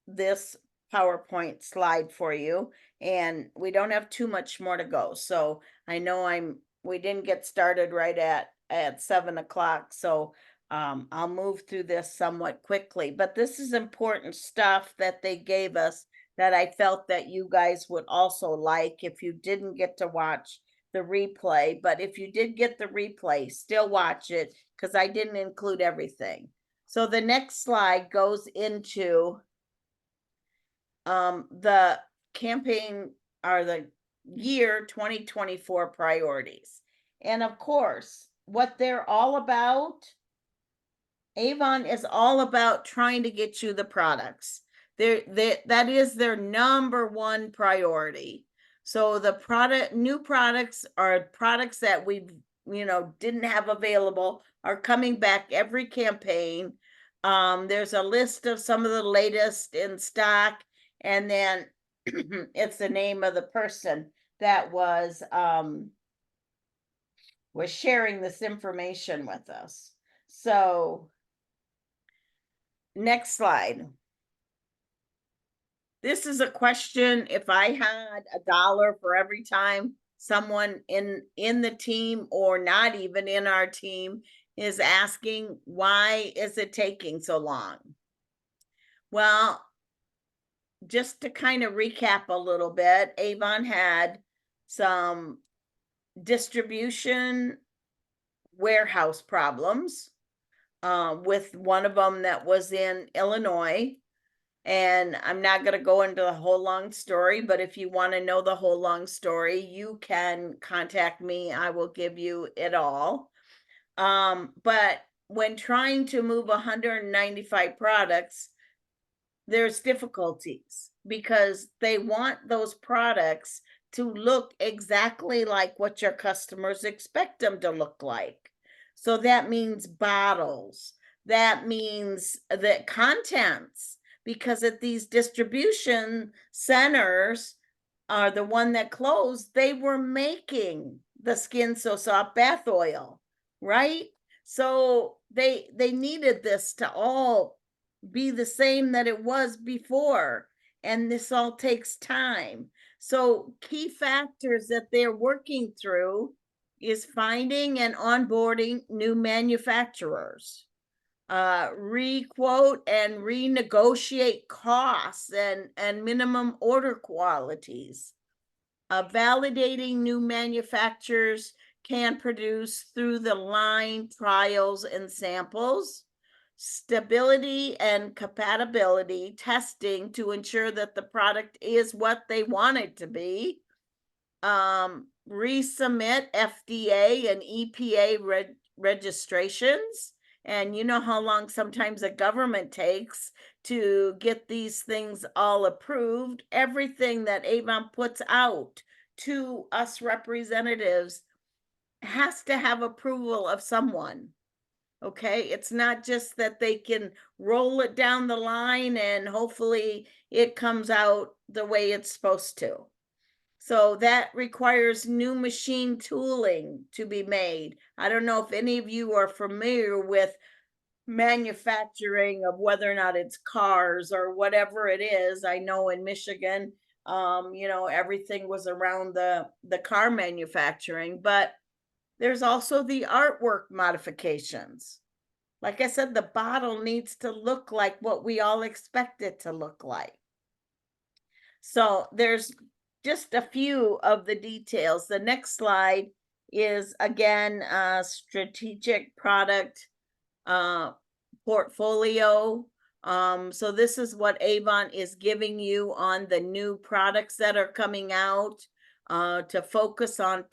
this PowerPoint slide for you. And we don't have too much more to go. So I know we didn't get started right at 7 o'clock. So I'll move through this somewhat quickly, but this is important stuff that they gave us that I felt that you guys would also like if you didn't get to watch the replay. But if you did get the replay, still watch it because I didn't include everything. So the next slide goes into the campaign or the year 2024 priorities. And of course, what they're all about, Avon is all about trying to get you the products. That is their number one priority. So the new products are products that we didn't have available are coming back every campaign. There's a list of some of the latest in stock, and then it's the name of the person that was sharing this information with us. So next slide. This is a question. If I had $1 for every time someone in the team or not even in our team is asking, why is it taking so long? Well, just to kind of recap a little bit, Avon had some distribution warehouse problems with one of them that was in Illinois. And I'm not going to go into the whole long story, but if you want to know the whole long story, you can contact me. I will give you it all. But when trying to move 195 products, there's difficulties because they want those products to look exactly like what your customers expect them to look like. So that means bottles, that means the contents, because at these distribution centers, the one that closed, they were making the Skin So Soft bath oil, right? So they needed this to all be the same that it was before, and this all takes time. So key factors that they're working through is finding and onboarding new manufacturers, re-quote and renegotiate costs and minimum order qualities, validating new manufacturers can produce through the line trials and samples, stability and compatibility testing to ensure that the product is what they want it to be, resubmit FDA and EPA registrations. And you know how long sometimes a government takes to get these things all approved. Everything that Avon puts out to us representatives has to have approval of someone. Okay, it's not just that they can roll it down the line and hopefully it comes out the way it's supposed to. So that requires new machine tooling to be made. I don't know if any of you are familiar with manufacturing of whether or not it's cars or whatever it is. I know in Michigan, everything was around the car manufacturing, but there's also the artwork modifications. Like I said, the bottle needs to look like what we all expect it to look like. So there's just a few of the details. The next slide is again strategic product portfolio. So this is what Avon is giving you on the new products that are coming out, to focus on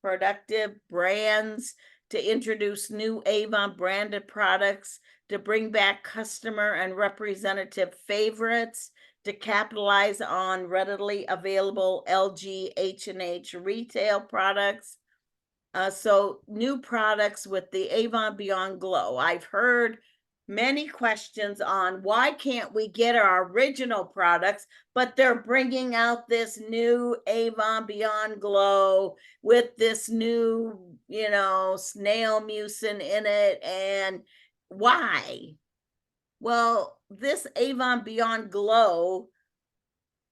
productive brands, to introduce new Avon branded products, to bring back customer and representative favorites, to capitalize on readily available LG H&H retail products. So new products with the Avon Beyond Glow. I've heard many questions on why can't we get our original products, but they're bringing out this new Avon Beyond Glow with this new, snail mucin in it. And why? Well, this Avon Beyond Glow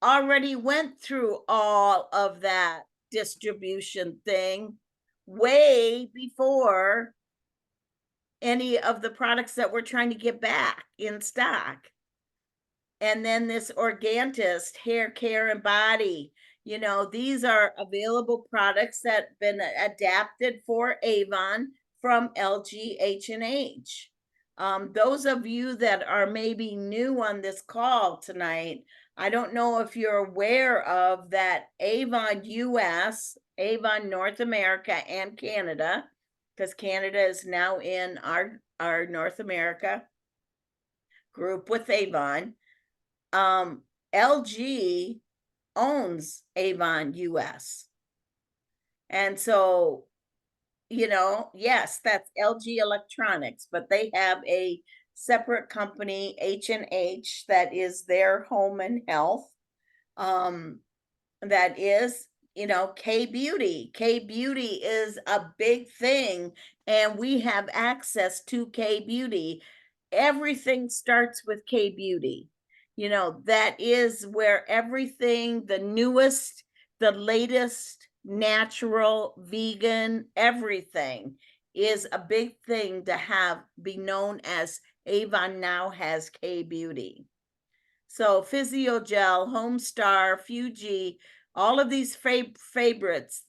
already went through all of that distribution thing way before any of the products that we're trying to get back in stock. And then this Organtist hair care and body, these are available products that have been adapted for Avon from LG H&H. Those of you that are maybe new on this call tonight, I don't know if you're aware of that Avon US, Avon North America, and Canada, because Canada is now in our North America group with Avon. LG owns Avon US. And so, yes, that's LG Electronics, but they have a separate company, H&H, that is their home and health. That is, K-Beauty. K-Beauty is a big thing, and we have access to K-Beauty. Everything starts with K-Beauty. That is where everything, the newest, the latest, natural, vegan, everything is a big thing to be known as Avon now has K-Beauty. So Physiogel, Homestar, Fuji, all of these favorites,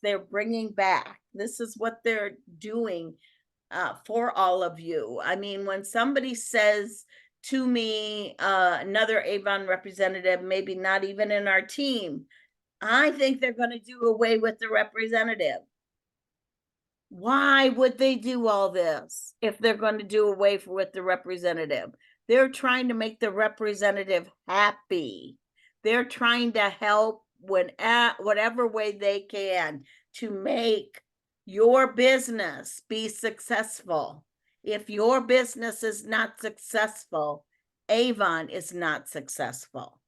they're bringing back. This is what they're doing for all of you. I mean, when somebody says to me, another Avon representative, maybe not even in our team, I think they're going to do away with the representative. Why would they do all this if they're going to do away with the representative? They're trying to make the representative happy. They're trying to help whatever way they can to make your business be successful. If your business is not successful, Avon is not successful.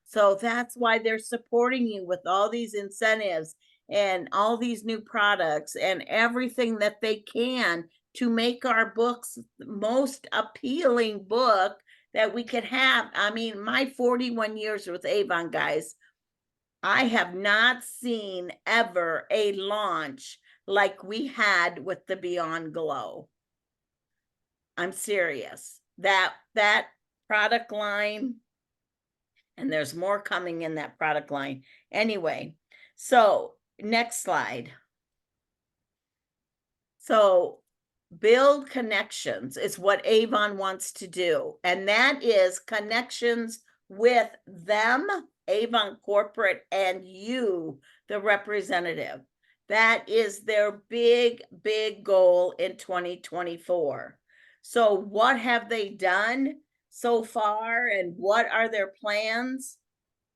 So that's why they're supporting you with all these incentives and all these new products and everything that they can to make our books the most appealing book that we could have. I mean, my 41 years with Avon, guys, I have not seen ever a launch like we had with the Beyond Glow. I'm serious. That product line, and there's more coming in that product line. Anyway, so next slide. So build connections is what Avon wants to do. And that is connections with them, Avon corporate, and you, the representative. That is their big, big goal in 2024. So what have they done so far and what are their plans?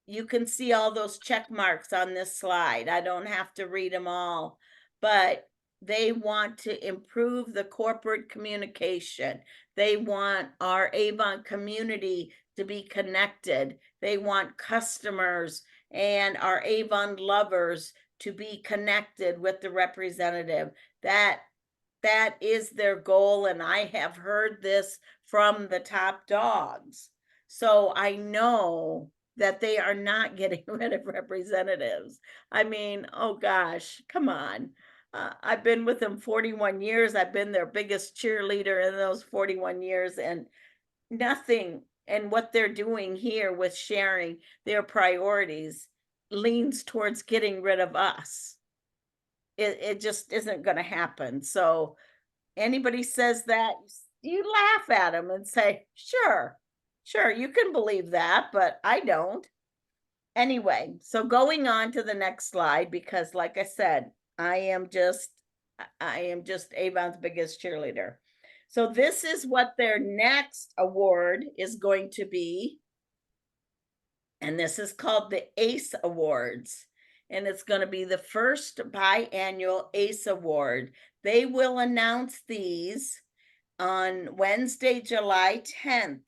You can see all those check marks on this slide. I don't have to read them all, but they want to improve the corporate communication. They want our Avon community to be connected. They want customers and our Avon lovers to be connected with the representative. That is their goal, and I have heard this from the top dogs. So I know that they are not getting rid of representatives. I mean, oh gosh, come on. I've been with them 41 years. I've been their biggest cheerleader in those 41 years, and nothing and what they're doing here with sharing their priorities leans towards getting rid of us. It just isn't going to happen. So anybody says that, you laugh at them and say, sure, you can believe that, but I don't. Anyway, so going on to the next slide, because like I said, I am just Avon's biggest cheerleader. So this is what their next award is going to be. And this is called the ACE Awards. And it's going to be the first biannual ACE Award. They will announce these on Wednesday, July 10th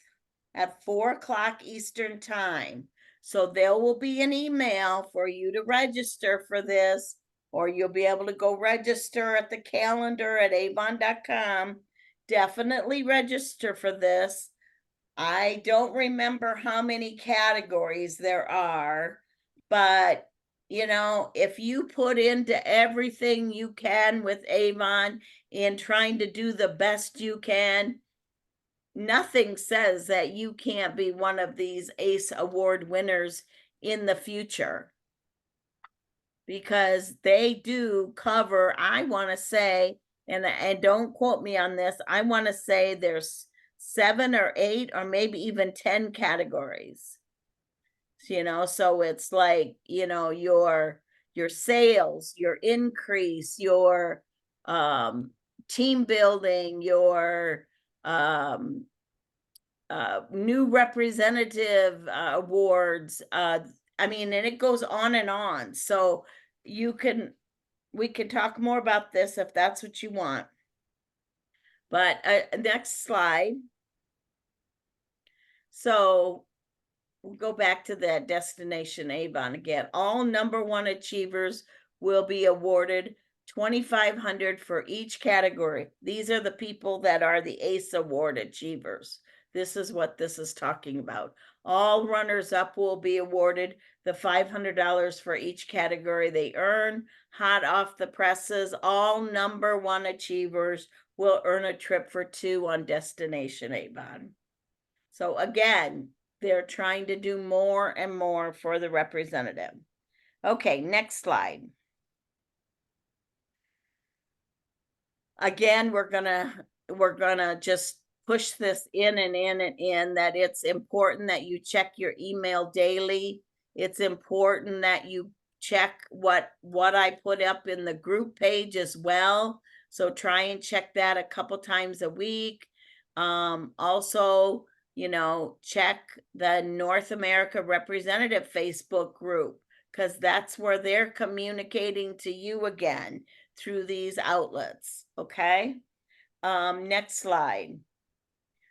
at 4:00 Eastern time. So there will be an email for you to register for this, or you'll be able to go register at the calendar at avon.com. Definitely register for this. I don't remember how many categories there are, but you know, if you put into everything you can with Avon in trying to do the best you can, nothing says that you can't be one of these ACE Award winners in the future. Because they do cover, I want to say, and don't quote me on this, I want to say there's 7 or 8 or maybe even 10 categories. You know, so it's like, you know, your sales, your increase, your team building, your new representative awards. I mean, and it goes on and on. So we can talk more about this if that's what you want. But next slide. So we'll go back to that Destination Avon again. All #1 achievers will be awarded $2,500 for each category. These are the people that are the ACE Award achievers. This is what this is talking about. All runners up will be awarded the $500 for each category they earn. Hot off the presses, all #1 achievers will earn a trip for 2 on Destination Avon. So again, they're trying to do more and more for the representative. Okay, next slide. Again, we're gonna just push this in and in and in, that it's important that you check your email daily. It's important that you check what I put up in the group page as well. So try and check that a couple times a week. Also, you know, check the North America Representative Facebook group, because that's where they're communicating to you again through these outlets. Okay. Next slide.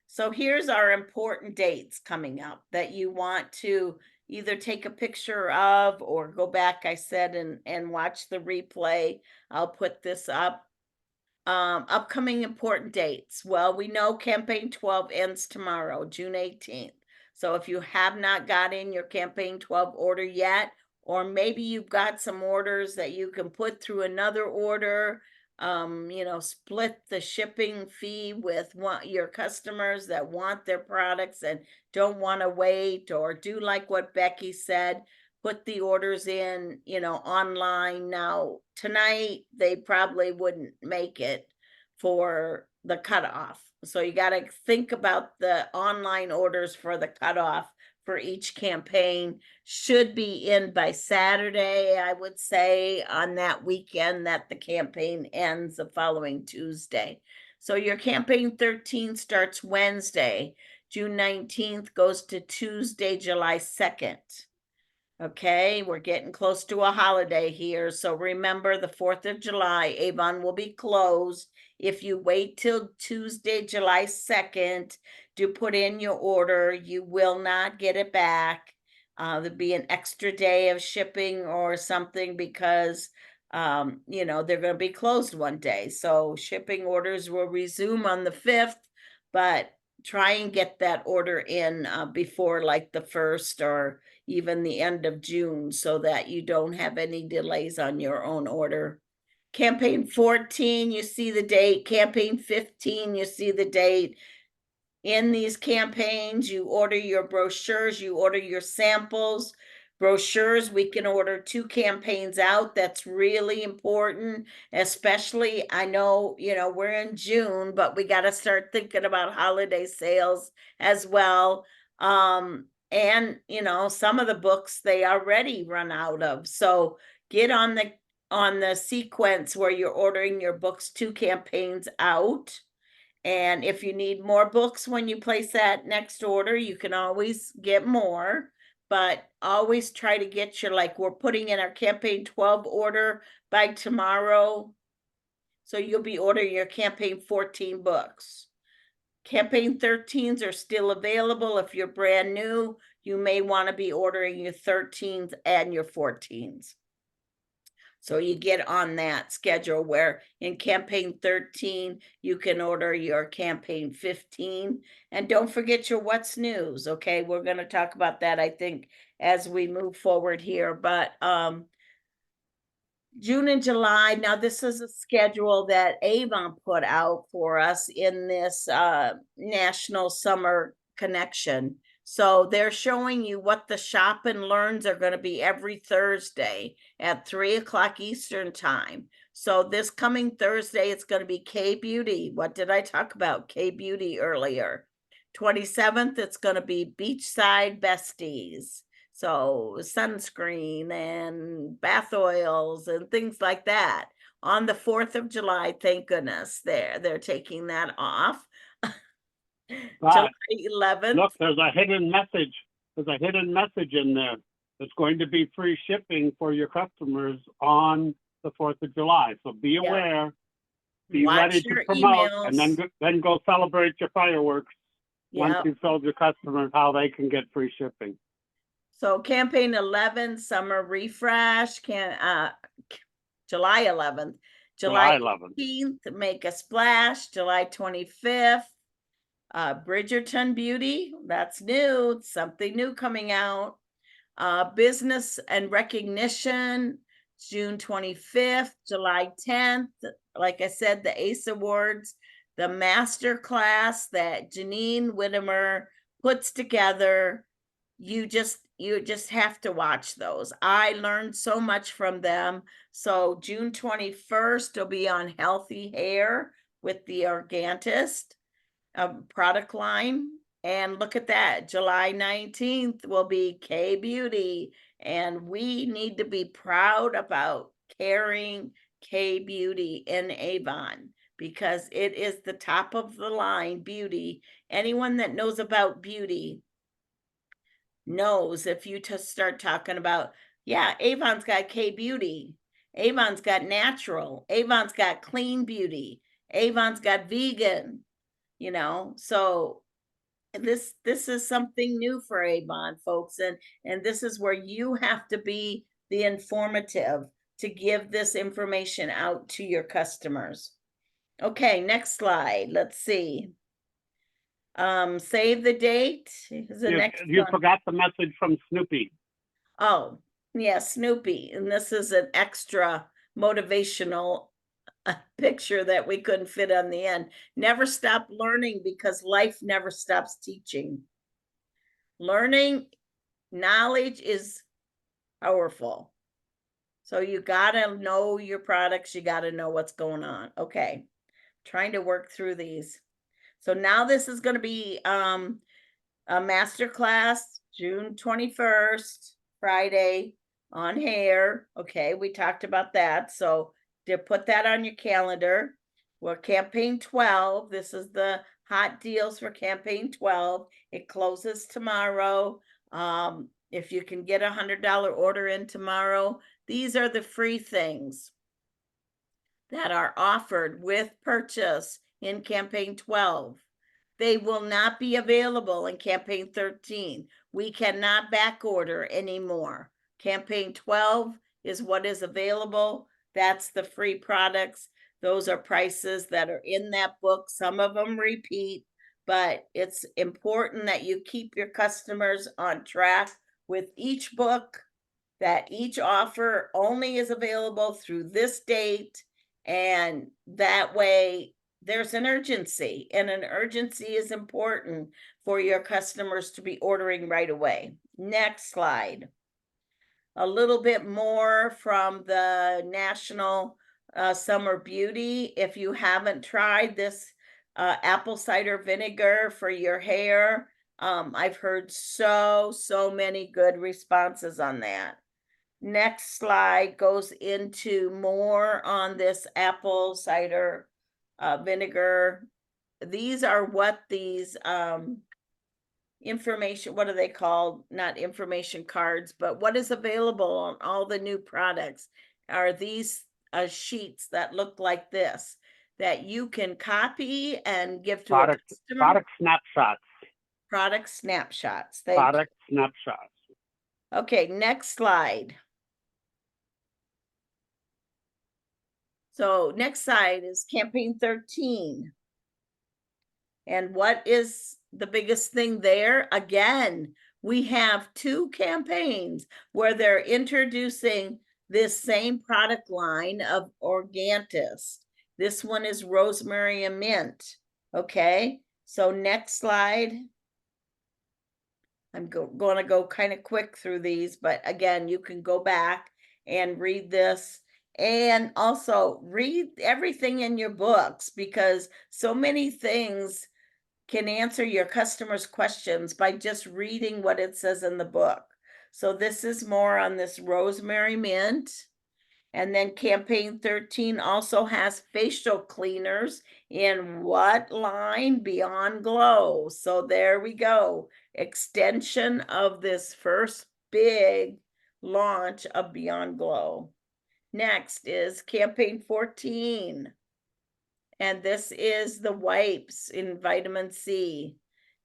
So here's our important dates coming up that you want to either take a picture of or go back, I said, and watch the replay. I'll put this up. Upcoming important dates. Well, we know campaign 12 ends tomorrow, June 18th. So if you have not got in your campaign 12 order yet, or maybe you've got some orders that you can put through another order, you know, split the shipping fee with your customers that want their products and don't want to wait, or do like what Becky said, put the orders in, you know, online. Now, tonight, they probably wouldn't make it for the cutoff. So you got to think about the online orders for the cutoff for each campaign. Should be in by Saturday, I would say, on that weekend that the campaign ends the following Tuesday. So your campaign 13 starts Wednesday, June 19th, goes to Tuesday, July 2nd. Okay, we're getting close to a holiday here. So remember, the 4th of July, Avon will be closed. If you wait till Tuesday, July 2nd to put in your order, you will not get it back. There'll be an extra day of shipping or something because, you know, they're going to be closed one day. So shipping orders will resume on the 5th, but try and get that order in before like the 1st or even the end of June, so that you don't have any delays on your own order. Campaign 14, you see the date. Campaign 15, you see the date. In these campaigns, you order your brochures, you order your samples. Brochures, we can order 2 campaigns out. That's really important, especially, I know, you know, we're in June, but we got to start thinking about holiday sales as well. And you know, some of the books they already run out of. So get on the sequence where you're ordering your books 2 campaigns out. And if you need more books when you place that next order, you can always get more, but always try to get your, like, we're putting in our campaign 12 order by tomorrow. So you'll be ordering your campaign 14 books. Campaign 13s are still available. If you're brand new, you may want to be ordering your 13s and your 14s. So you get on that schedule where in campaign 13, you can order your campaign 15. And don't forget your what's news. Okay, we're going to talk about that, I think, as we move forward here. But June and July, now this is a schedule that Avon put out for us in this National Summer Connection. So they're showing you what the shop and learns are going to be every Thursday at 3:00 Eastern time. So this coming Thursday, it's going to be K Beauty. What did I talk about? K Beauty earlier. 27th, it's going to be Beachside Besties. So sunscreen and bath oils and things like that. On the 4th of July, thank goodness, they're taking that off. July 11th. Look, there's a hidden message. There's a hidden message in there. There's going to be free shipping for your customers on the 4th of July. So be aware, be Watch ready to your promote, emails. and then go celebrate your fireworks once Yep. you've told your customers how they can get free shipping. So campaign 11, summer refresh, July 11th. July 18th, make a splash. July 25th, Bridgerton Beauty, that's new, something new coming out. Business and recognition, June 25th, July 10th. Like I said, the ACE Awards, the master class that Janine Whittemer puts together. You just have to watch those. I learned so much from them. So June 21st will be on healthy hair with the Organtist product line. And look at that, July 19th will be K Beauty And we need to be proud about carrying K-Beauty in Avon because it is the top of the line beauty. Anyone that knows about beauty knows if you just start talking about, yeah, Avon's got K-Beauty, Avon's got natural, Avon's got clean beauty, Avon's got vegan, you know, so this is something new for Avon, folks, and this is where you have to be the informative to give this information out to your customers. Okay, next slide. Let's see. Save the date is the next You one. forgot the message from Snoopy. Oh, yeah, Snoopy, and this is an extra motivational picture that we couldn't fit on the end. Never stop learning because life never stops teaching. Learning knowledge is powerful. So you gotta know your products, you gotta know what's going on. Okay, trying to work through these. So now this is gonna be a master class, June 21st, Friday on hair. Okay, we talked about that. So to put that on your calendar. Well, campaign 12. This is the hot deals for campaign 12. It closes tomorrow. If you can get $100 order in tomorrow, these are the free things that are offered with purchase in campaign 12. They will not be available in campaign 13. We cannot back order anymore. Campaign 12 is what is available. That's the free products. Those are prices that are in that book. Some of them repeat, but it's important that you keep your customers on track with each book, that each offer only is available through this date. And that way there's an urgency, and an urgency is important for your customers to be ordering right away. Next slide. A little bit more from the National Summer Beauty. If you haven't tried this apple cider vinegar for your hair, I've heard so many good responses on that. Next slide goes into more on this apple cider vinegar. These are what these information, what are they called? Not information cards, but what is available on all the new products are these sheets that look like this that you can copy and give to a customer. Product snapshots. Product snapshots. Product snapshots. Okay, next slide. So next slide is campaign 13. And what is the biggest thing there? Again, we have two campaigns where they're introducing this same product line of Organtis. This one is rosemary and mint. Okay, so next slide. I'm going to go kind of quick through these, but again, you can go back and read this. And also read everything in your books because so many things can answer your customers' questions by just reading what it says in the book. So this is more on this rosemary mint. And then campaign 13 also has facial cleaners in what line? Beyond Glow. So there we go. Extension of this first big launch of Beyond Glow. Next is campaign 14. And this is the wipes in vitamin C.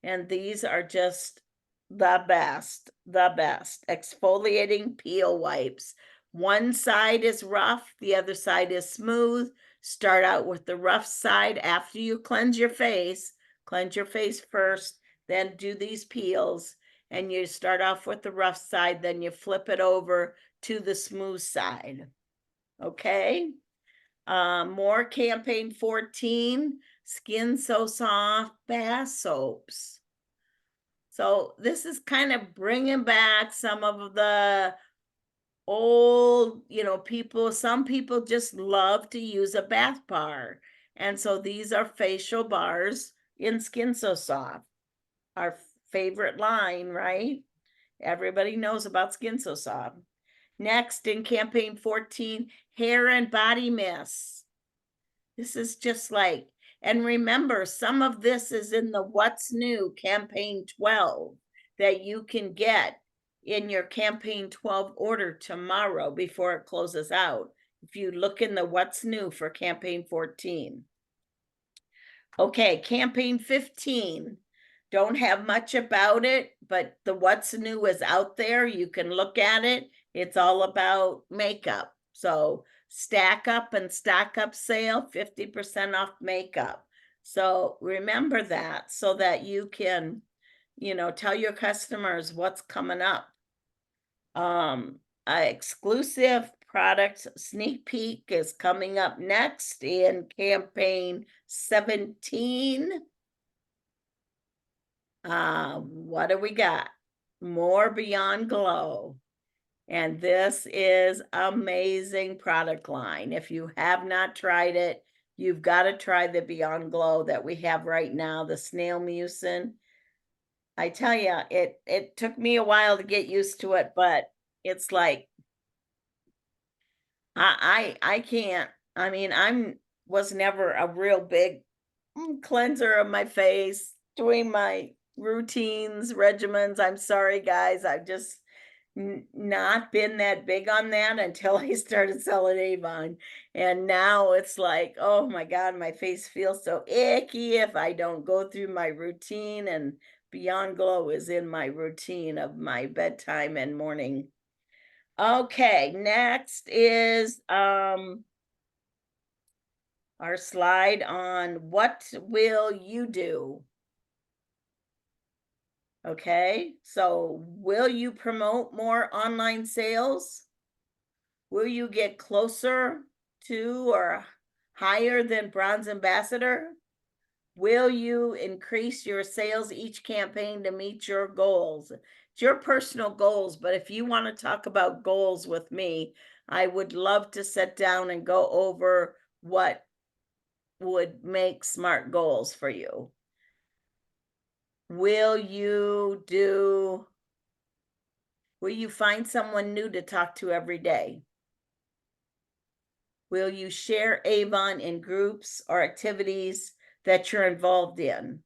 And these are just the best. Exfoliating peel wipes. One side is rough, the other side is smooth. Start out with the rough side after you cleanse your face. Cleanse your face first, then do these peels. And you start off with the rough side, then you flip it over to the smooth side. Okay. More campaign 14, Skin So Soft bath soaps. So this is kind of bringing back some of the old, people, some people just love to use a bath bar. And so these are facial bars in Skin So Soft, our favorite line, right? Everybody knows about Skin So Soft. Next, in campaign 14, hair and body mist. This is just like, and remember, some of this is in the What's New campaign 12 that you can get in your campaign 12 order tomorrow before it closes out. If you look in the What's New for campaign 14. Okay, campaign 15. Don't have much about it, but the What's New is out there. You can look at it. It's all about makeup. So stack up and stock up sale, 50% off makeup. So remember that so that you can, tell your customers what's coming up. Exclusive product sneak peek is coming up next in campaign 17. What do we got? More Beyond Glow. And this is amazing product line. If you have not tried it, you've got to try the Beyond Glow that we have right now, the snail mucin. I tell you, it took me a while to get used to it, but it's like I can't. I mean, was never a real big cleanser of my face, doing my routines, regimens. I'm sorry, guys. I've just not been that big on that until I started selling Avon. And now it's like, oh my God, my face feels so icky if I don't go through my routine. And Beyond Glow is in my routine of my bedtime and morning. Okay, next is our slide on what will you do? Okay, so will you promote more online sales? Will you get closer to or higher than Bronze Ambassador? Will you increase your sales each campaign to meet your goals? It's your personal goals, but if you want to talk about goals with me, I would love to sit down and go over what would make SMART goals for you. Will you find someone new to talk to every day? Will you share Avon in groups or activities that you're involved in?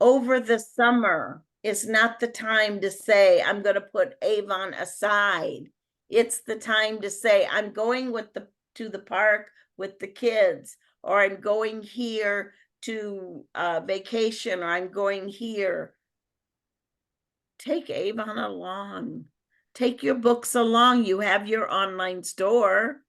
Over the summer is not the time to say, I'm going to put Avon aside. It's the time to say, I'm going to the park with the kids, or I'm going here to vacation, or I'm going here. Take Avon along. Take your books along. You have your online store.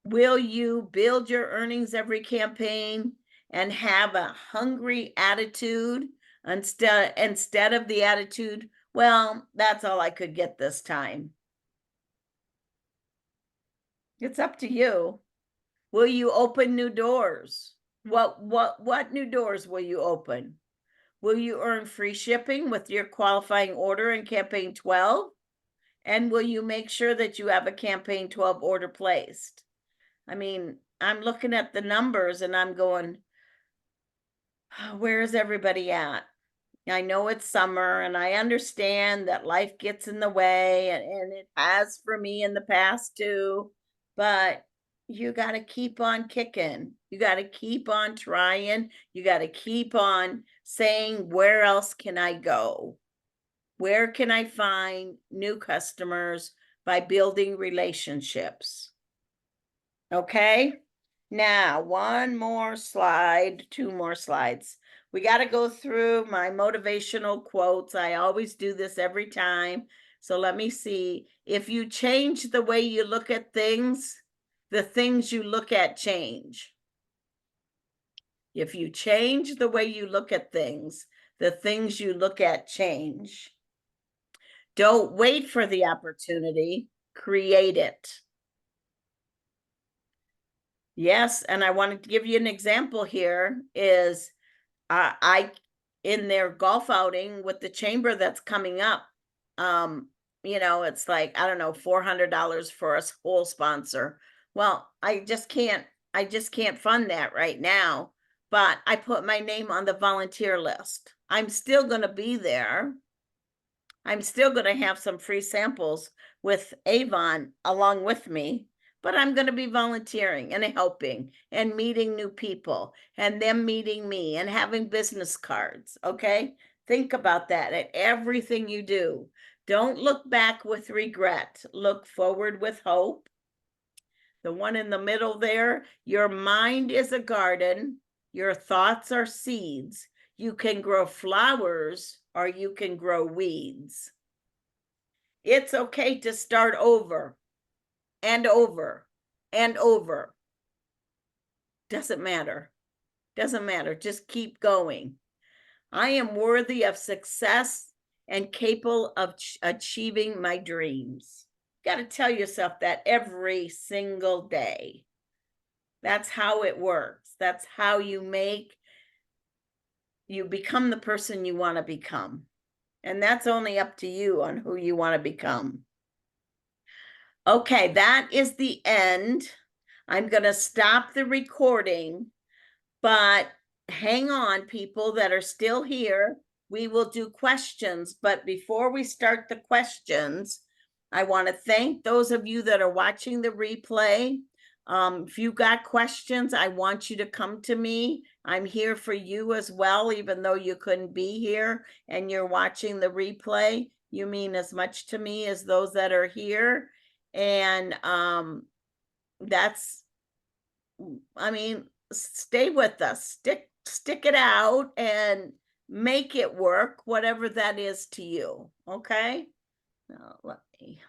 Will you build your earnings every campaign and have a hungry attitude instead of the attitude, well, that's all I could get this time? It's up to you. Will you open new doors? What new doors will you open? Will you earn free shipping with your qualifying order in campaign 12? And will you make sure that you have a campaign 12 order placed? I mean, I'm looking at the numbers and I'm going, where is everybody at? I know it's summer and I understand that life gets in the way and it has for me in the past too, but you got to keep on kicking. You got to keep on trying. You got to keep on saying, where else can I go? Where can I find new customers by building relationships? Okay. Now, one more slide, two more slides. We got to go through my motivational quotes. I always do this every time. So let me see. If you change the way you look at things, the things you look at change. If you change the way you look at things, the things you look at change. Don't wait for the opportunity, create it. Yes, and I wanted to give you an example here is I in their golf outing with the chamber that's coming up, it's like, I don't know, $400 for a school sponsor. Well, I just can't fund that right now, but I put my name on the volunteer list. I'm still going to be there. I'm still going to have some free samples with Avon along with me, but I'm going to be volunteering and helping and meeting new people and them meeting me and having business cards. Okay. Think about that at everything you do. Don't look back with regret. Look forward with hope. The one in the middle there, your mind is a garden. Your thoughts are seeds. You can grow flowers or you can grow weeds. It's okay to start over and over and over. Doesn't matter. Doesn't matter. Just keep going. I am worthy of success and capable of achieving my dreams. You got to tell yourself that every single day. That's how it works. That's how you become the person you want to become. And that's only up to you on who you want to become. Okay, that is the end. I'm going to stop the recording, but hang on, people that are still here. We will do questions, but before we start the questions, I want to thank those of you that are watching the replay. If you got questions, I want you to come to me. I'm here for you as well, even though you couldn't be here and you're watching the replay. You mean as much to me as those that are here. And stay with us, stick it out and make it work, whatever that is to you. Okay. Now, let me